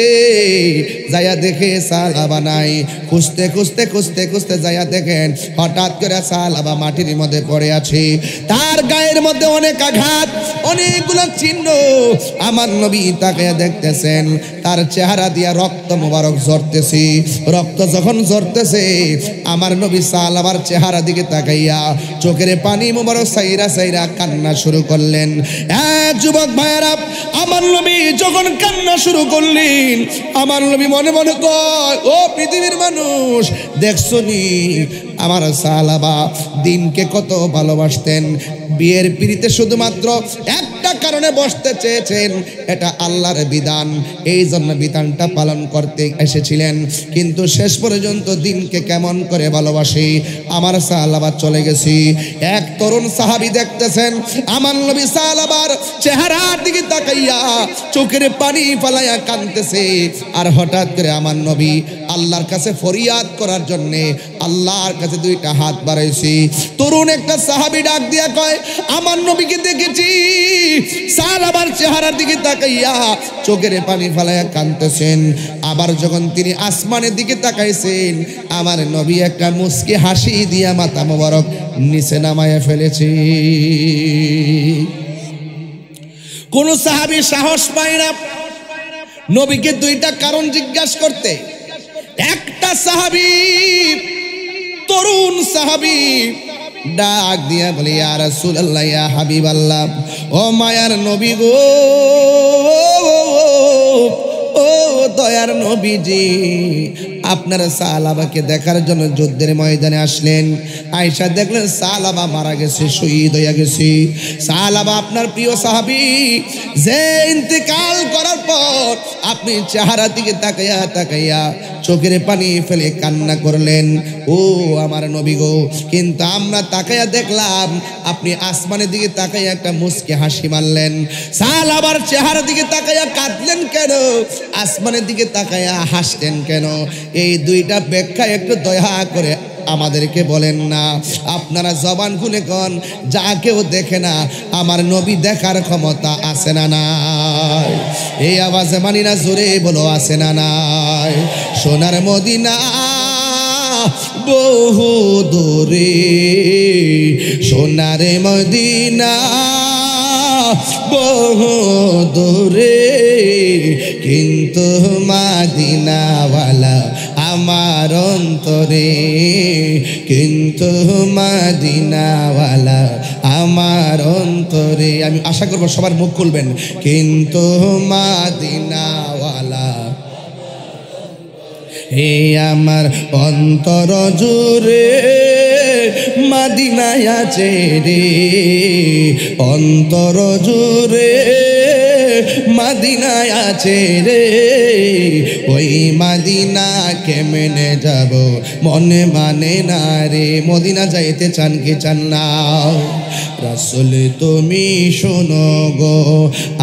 যাইয়া দেখে সাহাবা নাই। খুঁজতে খুঁজতে খুঁজতে খুঁজতে যাইয়া দেখেন হঠাৎ করে সাহাবা মাটির মধ্যে পড়ে আছে, তার গায়ের মধ্যে অনেক আঘাত, অনেকগুলো চিহ্ন। আমার নবী তাকে দেখতেছেন, তার চেহারা দিয়া রক্ত মোবারক ঝরতেছে। রক্ত যখন ঝরতেছে আমার নবী সাহাবার চেহারা দিকে তাকাইয়া চোখের পানি মোবারক সাইরা সাইরা কান্না শুরু করলেন। এক যুবক ভাইয়েরা, আমার নবী যখন কান্না শুরু করলেন, আমার নবী মনে মনে কয়, ও পৃথিবীর মানুষ, দেখছো নি আমার সাহাবা দিনকে কত ভালোবাসতেন। বিয়ের পিড়িতে শুধুমাত্র একটা কারণে বসতে চেয়েছেন, এটা আল্লাহর বিধান, এই জন্য বিধানটা পালন করতে এসেছিলেন। কিন্তু শেষ পর্যন্ত দিনকে কেমন করে ভালোবাসি আমার সাহাবা চলে গেছি। এক তরুণ সাহাবী দেখতেছেন আমার নবী সাহাবার চেহারার দিকে তাকাইয়া চোখের পানি ফেলাইয়া কাঁদতেছে। আর হঠাৎ করে আমার নবী আল্লাহর কাছে ফরিয়াদ করার জন্য আল্লাহর কাছে দুইটা হাত বাড়াইছি। তরুণ একটা সাহাবী ডাক দিয়া কয়, আমার নবীকে দেখেছি সাহাবার চেহারার দিকে তাকাইয়া চোখের পানি ফেলাইয়া কাঁদতেছেন। আবার যখন তিনি আসমানের দিকে তাকাইছেন, আমার নবী একটা মুস্কি হাসি দিয়া মাথা মোবারক নিচে নামাইয়া ফেলেছে। কোন সাহাবী সাহস পায় না নবীকে দুইটা কারণ জিজ্ঞাসা করতে। একটা সাহাবী, তরুণ সাহাবী ডাক দিয়া বলে, ইয়া রাসূলুল্লাহ, ইয়া হাবিবাল্লাহ, ও মায়ার নবী গো, ও দয়ার নবীজি, আপনারা সাহাবাকে দেখার জন্য যুদ্ধের ময়দানে আসলেন। আয়েশা দেখলেন সাহাবা মারা গেছে, শহীদ হয়ে গেছে। সাহাবা আপনার প্রিয় সাহাবী, যে ইন্তেকাল করার পর আপনি চেহারা দিকে তাকাইয়া তাকাইয়া চোখের পানি ফেলে কান্না করলেন, ও আমার নবী গো। কিন্তু আমরা তাকাইয়া দেখলাম আপনি আসমানের দিকে তাকাইয়া একটা মুস্কি হাসি মারলেন। সাহাবার চেহারা দিকে তাকাইয়া কাঁদলেন কেন? আসমানের দিকে তাকাইয়া হাসতেন কেন? এই দুইটা ব্যাখ্যা একটু দয়া করে আমাদেরকে বলেন না। আপনারা জবান খুলে কোন, যা কেউ দেখে না আমার নবী দেখার ক্ষমতা আছে না নাই? এই আওয়াজে মানি না, জোরে বলো আছে না নাই? সোনার মদিনা বহু দূরে, সোনার মদিনা বহু দূরে, কিন্তু মদিনাওয়ালা আমার অন্তরে, কিন্তু মদিনাওয়ালা আমার অন্তরে। আমি আশা করবো সবার মুখ খুলবেন, কিন্তু মদিনাওয়ালা হে আমার অন্তর জুড়ে মদিনায় আছে রে, অন্তর জুড়ে মদিনায় আছে রে, ওই মদিনা কেমনে যাব মনে মানে না রে। মদিনা যাইতে চান কি চান না? রাসূল তুমি শোনো গো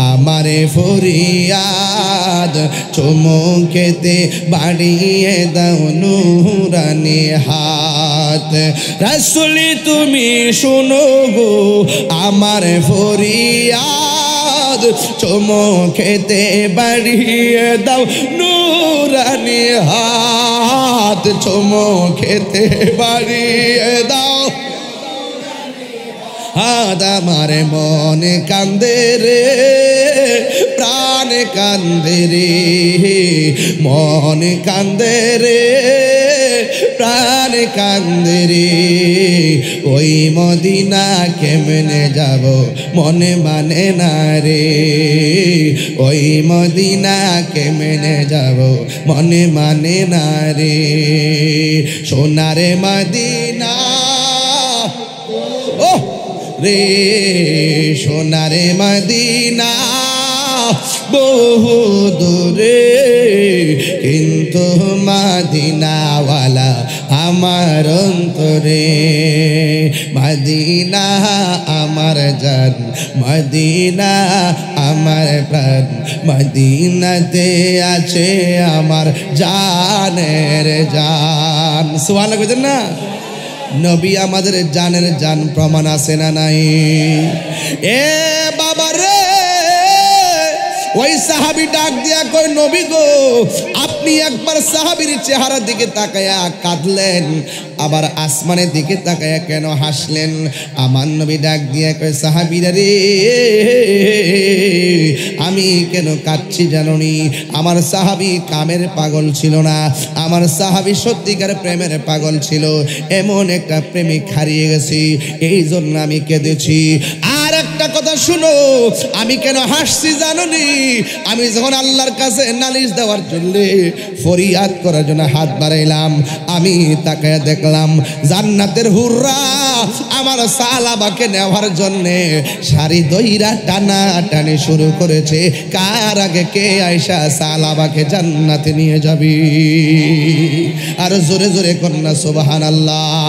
আমারে ফরিয়াদ, চুমুকেতে বাড়িয়ে দাও নুরানি হাত। রাসূল তুমি শোনো গো আমার ফরিয়াদ, চুমুকেতে বাড়িয়ে দাও নুরানি হাত, চুমুকেতে বাড়িয়ে দাও হাত। আমার মন কান্দে রে, প্রাণ কান্দে রে, মন কান্দে রে, প্রাণ কান্দে রে, ওই মদিনা কেমনে যাব মনে মানে না রে, ওই মদিনা কেমনে যাব মনে মানে না রে। সোনারে মদিনা ও রে, সোনারে মদিনা বহু দূরে, কিন্তু মদিনাওয়ালা আমার অন্তরে। মদিনা আমার জান, মদিনা আমার প্রাণ, মদিনাতে আছে আমার জানের জান। সুবহানাল্লাহ কইতেন না? নবী আমাদের জানের জান, প্রমাণ আছে না নাই? এ বাবা রে, ওই সাহাবী ডাক দিয়া কই নবী গো আপনি একবার সাহাবীর চেহারার দিকে তাকায়া কাঁদলেন, আবার আসমানের দিকে তাকায়া কেন হাসলেন? আমার নবী ডাক দিয়া কই সাহাবীরা রে, আমি কেন কাঁদছি জানোনি? আমার সাহাবী কামের পাগল ছিল না, আমার সাহাবী সত্যিকার প্রেমের পাগল ছিল। এমন একটা প্রেমিক হারিয়ে গেছি, এই জন্য আমি কেঁদেছি। আর একটা কথা শুনো, আমি কেন হাসছি জানোনি? আমি যখন আল্লাহর কাছে নালিশ দেওয়ার জন্য, ফরিয়াদ করার জন্য হাত বাড়াইলাম, আমি তাকায় দেখলাম জান্নাতের হুররা আমার সালাবাকে নেওয়ার জন্যে শাড়ি দইরা টানা টানি শুরু করেছে। কার আগে কে আয়সা সালাবাকে জান্নাতে নিয়ে যাবি? আর জোরে জোরে কন্যা সুবহানাল্লাহ।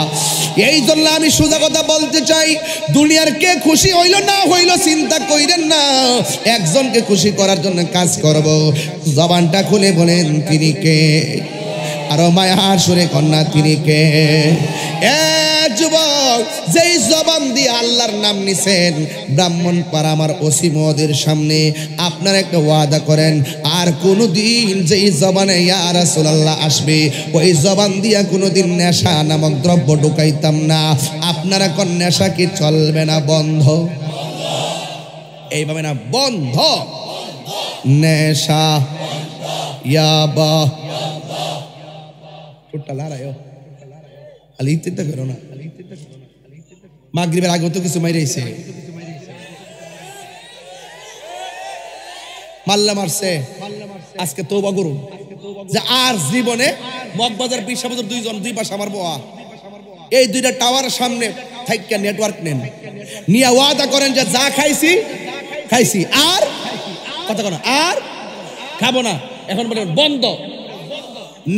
এই জন্য আমি সোজা কথা বলতে চাই, দুনিয়ার কে খুশি হইল না হইল চিন্তা কইরেন না, একজনকে খুশি করার জন্য কাজ করব। জবানটা খুলে বলেন তিনি কে? আরো মায়ার সুরে কন্যা তিনি কে? এ যুবক, যেই জবান দিয়ে আল্লাহর নাম নিছেন, ব্রাহ্মণপাড়া আমার ওসি মহোদয়ের সামনে আপনারা একটা ওয়াদা করেন, আর কোনোদিন যেই জবানে ইয়া রাসূলুল্লাহ আসবে, ওই জবান দিয়া কোনোদিন নেশা নামক দ্রব্য ঢুকাইতাম না। আপনারা কোন নেশা কি চলবে না? বন্ধ। এইভাবে না, বন্ধ। নেশা ইয়াবা টোটা লড়াইও আলি চিন্তা করো না। মাগরিবের আগে তো কিছু মাইরেছে, মাল্লা মারছে। আজকে তওবা করুন যে আর জীবনে মগবাজার বিশাবজার দুই পাশে আমার বোয়া, এই দুইটা টাওয়ারের সামনে থাইকা নেটওয়ার্ক নেন, নিয়ে ওয়াদা করেন যে যা খাইছি খাইছি, আর কথা কোনো আর খাবো না। এখন বলেন বন্ধ।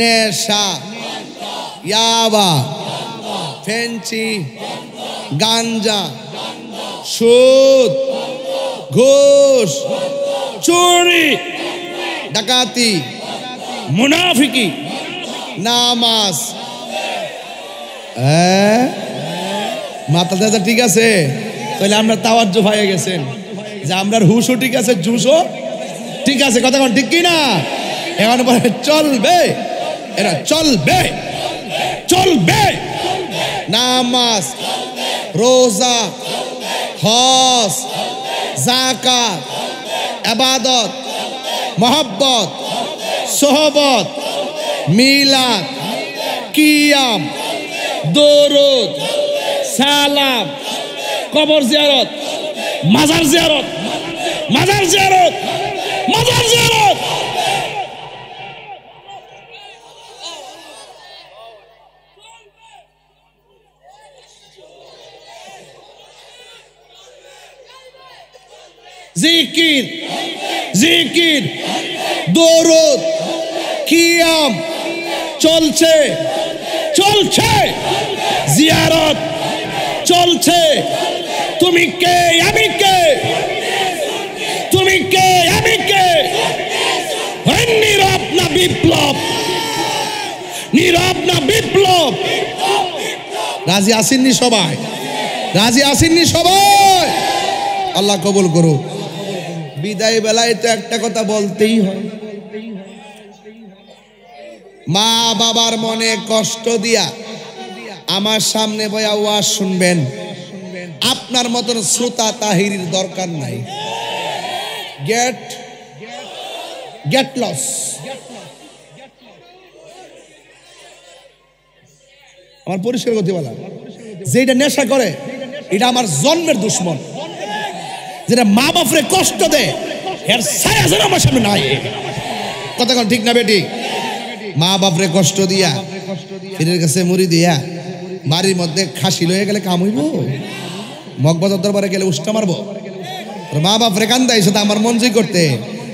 নেশা, ইয়াবা, ফেন্সি, গাঞ্জা, সুদ, ঘুষ, চুরি, ডাকাতি, মুনাফিকি, নামাজ। মাথা ঠিক আছে? তাহলে আমরা তাওয়াজ্জুহ হয়ে গেছেন যে আমরার হুশও ঠিক আছে, জুসও ঠিক আছে। কথা কোন ঠিক কি না? এখন বলে চলবে, এরা চলবে, চলবে। নামাজ, রোজা, হজ, যাকাত, ইবাদত, মোহাব্বত, সোহবত, মিলাদ, কিয়াম, দরুদ, সালাম, কবর জিয়ারত, মাজার জিয়ারত, মাজার জিয়ারত, মাজার জিয়ারত। জিকির, জিকির, দরুদ, কিয়াম চলছে, চলছে, জিয়ারত চলছে। তুমি কে আমি কে, তুমি কে আমি কে? নীরব না বিপ্লব, নীরব না বিপ্লব? রাজি আসেননি সবাই? রাজি আসেননি সবাই? আল্লাহ কবুল করো। বিদায় বেলায় তো একটা কথা বলতেই হয়, মা বাবার মনে কষ্ট দিয়া আমার সামনে বয়া ওয়াজ শুনবেন। আপনার মতন শ্রোতা তাহিরির দরকার নাই। Get get lost. আমার পরিষ্কার করতে বলা, যেটা নেশা করে এটা আমার জন্মের দুশ্মন। যেটা মা বাপরে কষ্ট দেয় এর ছায়া যেন আমার সামনে নাই। কথা কোন ঠিক না বেটি? মা বাপরে কষ্ট দিয়া, ফিরের কাছে মুড়ি দিয়া, বাড়ির মধ্যে খাসি লয়ে গেলে কাম হইব? মগবাজার দরবারে গেলে উষ্টা মারবো? মা বাপরে কান্দাইছে আমার মঞ্জুরি করতে,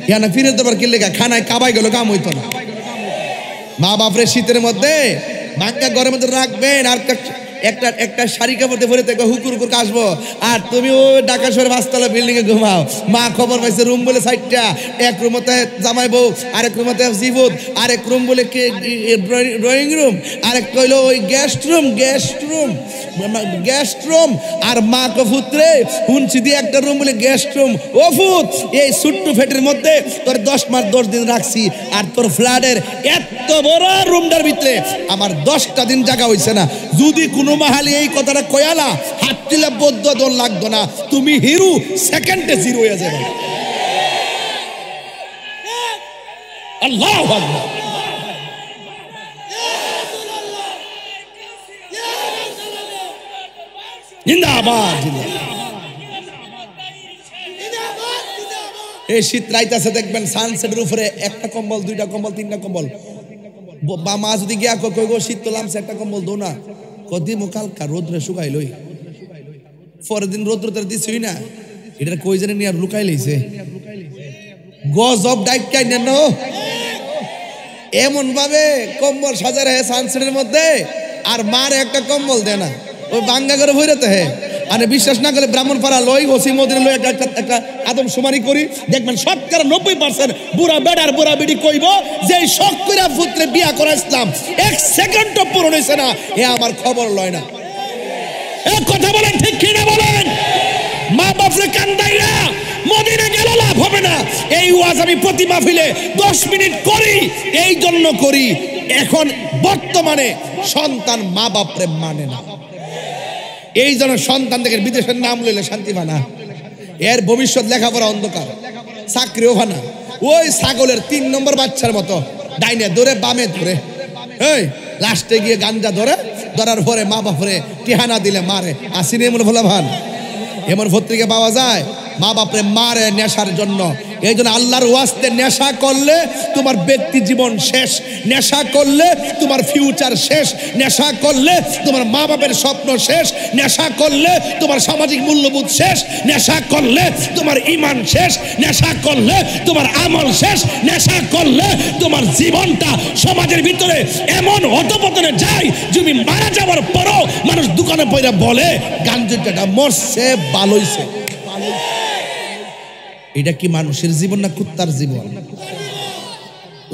ইয়ানা ফিরের দরবার কিনলে খানায় কাবাই গেল, কাম হইতো না। মা বাপরে শীতের মধ্যে ভাঙ্গা ঘরের মধ্যে রাখবেন, আর একটা একটা শাড়ি কাপড় দিয়ে ভরে থেকে হুকুর হুকুর আসবো, আর তুমি ও ঢাকা শহরে 5 তলা বিল্ডিং এ ঘুমাও। মা খবর পাইছে রুম বলে 4টা, এক রুমতে জামাই বউ, আরেক রুমতে জিবুত, আরেক রুম বলে ড্রয়িং রুম, আরেক কইলো ওই guest room, guest room, guest room. আর মা কো ফুতরে হুনছি দিয়ে একটা রুম বলে গেস্ট রুম। ও ফুত, এই ছোট্ট ফেটের মধ্যে তোর 10 মাস 10 দিন রাখছি, আর তোর ফ্ল্যাটের এত বড় রুমটার ভিতরে আমার 10টা দিন জায়গা হইছে না। যদি কোনো মাহালি এই কথাটা কয়ালা, হাত দিলে বদ্ধ দল লাগতো না, তুমি হিরো সেকেন্ডে জিরো হয়ে যাবে। আল্লাহু আকবার। জিন্দাবাদ, এই শীত রাইতাছে দেখবেন সানসেটের উপরে একটা কম্বল, 2টা কম্বল, 3টা কম্বল। বা মা যদি গিয়া কই গো শীত তো লামছে, একটা কম্বল দো না, কদি মুকালকা রোদ্রে শুকাই লই। পরের দিন রোদ্রতে দিছই না, এটা কই জানি নিয়ে লুকাই লইছে। গজব ডাইকাই নেন এমন ভাবে কম্বল সাজারে সানসেটের মধ্যে, আর মার একটা কম্বল দেয় না, ও বাঙ্গা করে ভইরাতে হে। আর বিশ্বাস না করলে ব্রাহ্মণপাড়া লই, ওসি মদিনা লই একটা আদম শুমারি করি, দেখবেন 90% বুড়া বেড়ার বুড়া বেড়ি কইব যে শখ করে পুত্রে বিয়া করা ইসলাম 1 সেকেন্ডও পূরণ হইছে না, এ আমার খবর লয় না। এক কথা বলেন ঠিক কি না বলেন? মা বাপরে কান্দাইরা মদিনা গেল লাভ হবে না। এই ওয়াজ আমি প্রতি মাহফিলে 10 মিনিট করি, এই জন্য করি এখন বর্তমানে সন্তান মা বাপরে মানে না। এই জন্য সন্তান থেকে বিদেশের নাম লইলে শান্তি পানা, এর ভবিষ্যৎ লেখাপড়া অন্ধকার, চাকরিও ভানা। ওই ছাগলের 3 নম্বর বাচ্চার মতো ডাইনে ধরে বামে ধরে, এই লাস্টে গিয়ে গাঞ্জা ধরে, ধরার পরে মা বাপরে টিহানা দিলে মারে। আসিনি এমন ভোলা ভান, এমন পত্রিকা পাওয়া যায়, মা বাপরে মারে নেশার জন্য। এই জন্য আল্লাহর ওয়াস্তে নেশা করলে তোমার ব্যক্তি জীবন শেষ, নেশা করলে তোমার ফিউচার শেষ, নেশা করলে তোমার মা বাপের স্বপ্ন শেষ, নেশা করলে তোমার সামাজিক মূল্যবোধ শেষ, নেশা করলে তোমার ঈমান শেষ, নেশা করলে তোমার আমল শেষ, নেশা করলে তোমার জীবনটা সমাজের ভিতরে এমন অধপতনে যায়, তুমি মারা যাওয়ার পরও মানুষ দোকানে পয়রা বলে গাঞ্জুটা মরছে ভালোইছে। এটা কি মানুষের জীবন না কুত্তার জীবন?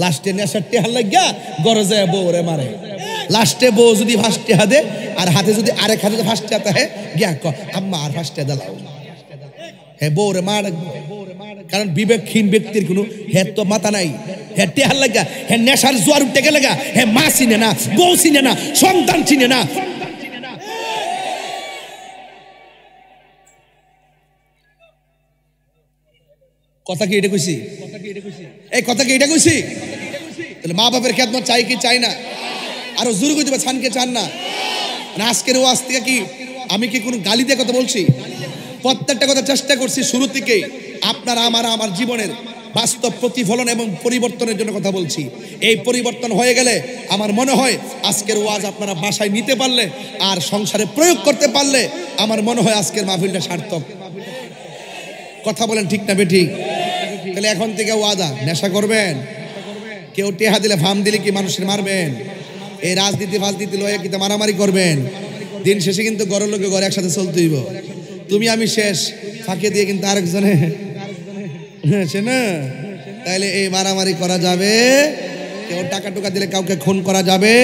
লাস্টে নেশার টেহা লাগিয়া গড়ে যায় বউরে মারে। লাস্টে বউ যদি 5 টাকা দে, আর হাতে যদি আরেক হাতে 5 টাকা হে গিয়া আম্মা আর 5 টাকা দাও, হে বউরে মার। কারণ বিবেকহীন ব্যক্তির কোনো হের তো মাথা নাই। হে টেহা লাগা, হে নেশার জোয়ার উঠে গেলে গা, হে মা চিনে না, বউ চিনে না, সন্তান চিনে না। কথা কি এটা কইছি? এই কথা কি এটা কইছি? তাহলে মা বাপের খেদমত চাই কি চাই না? আরো জোরে কইতে চান কে চান না? আজকের ওয়াজ থেকে কি আমি কি কোনো গালি দিয়ে কথা বলছি? প্রত্যেকটা কথা চেষ্টা করছি শুরু থেকেই আপনারা আমার জীবনের বাস্তব প্রতিফলন এবং পরিবর্তনের জন্য কথা বলছি। এই পরিবর্তন হয়ে গেলে আমার মনে হয় আজকের ওয়াজ আপনারা বাসায় নিতে পারলে আর সংসারে প্রয়োগ করতে পারলে আমার মনে হয় আজকের মাহফিলটা সার্থক। কথা বলেন ঠিক না বেঠিক? তাহলে এখন থেকে ওয়াদা, নেশা করবেন, কেউ টেহা দিলে ফার্ম দিলে কি মানুষের মারবেন, এই রাজনীতি ফাজনীতি লয়ে কি মারামারি করবেন, দিন শেষে কিন্তু ঘরের লোকে ঘরে একসাথে চলতে হইব। তুমি আমি শেষ, ফাঁকে দিয়ে কিন্তু আরেকজনে না, তাইলে এই মারামারি করা যাবে, কেউ টাকা টুকা দিলে কাউকে খুন করা যাবে।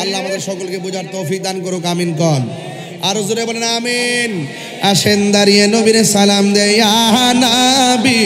আল্লাহ আমাদের সকলকে বোঝার তৌফিক দান করুক, আমিন কন। আরো জোরে বলেন আমিন। আসেন দাঁড়িয়ে নবীর সালাম দে ইয়া নবী।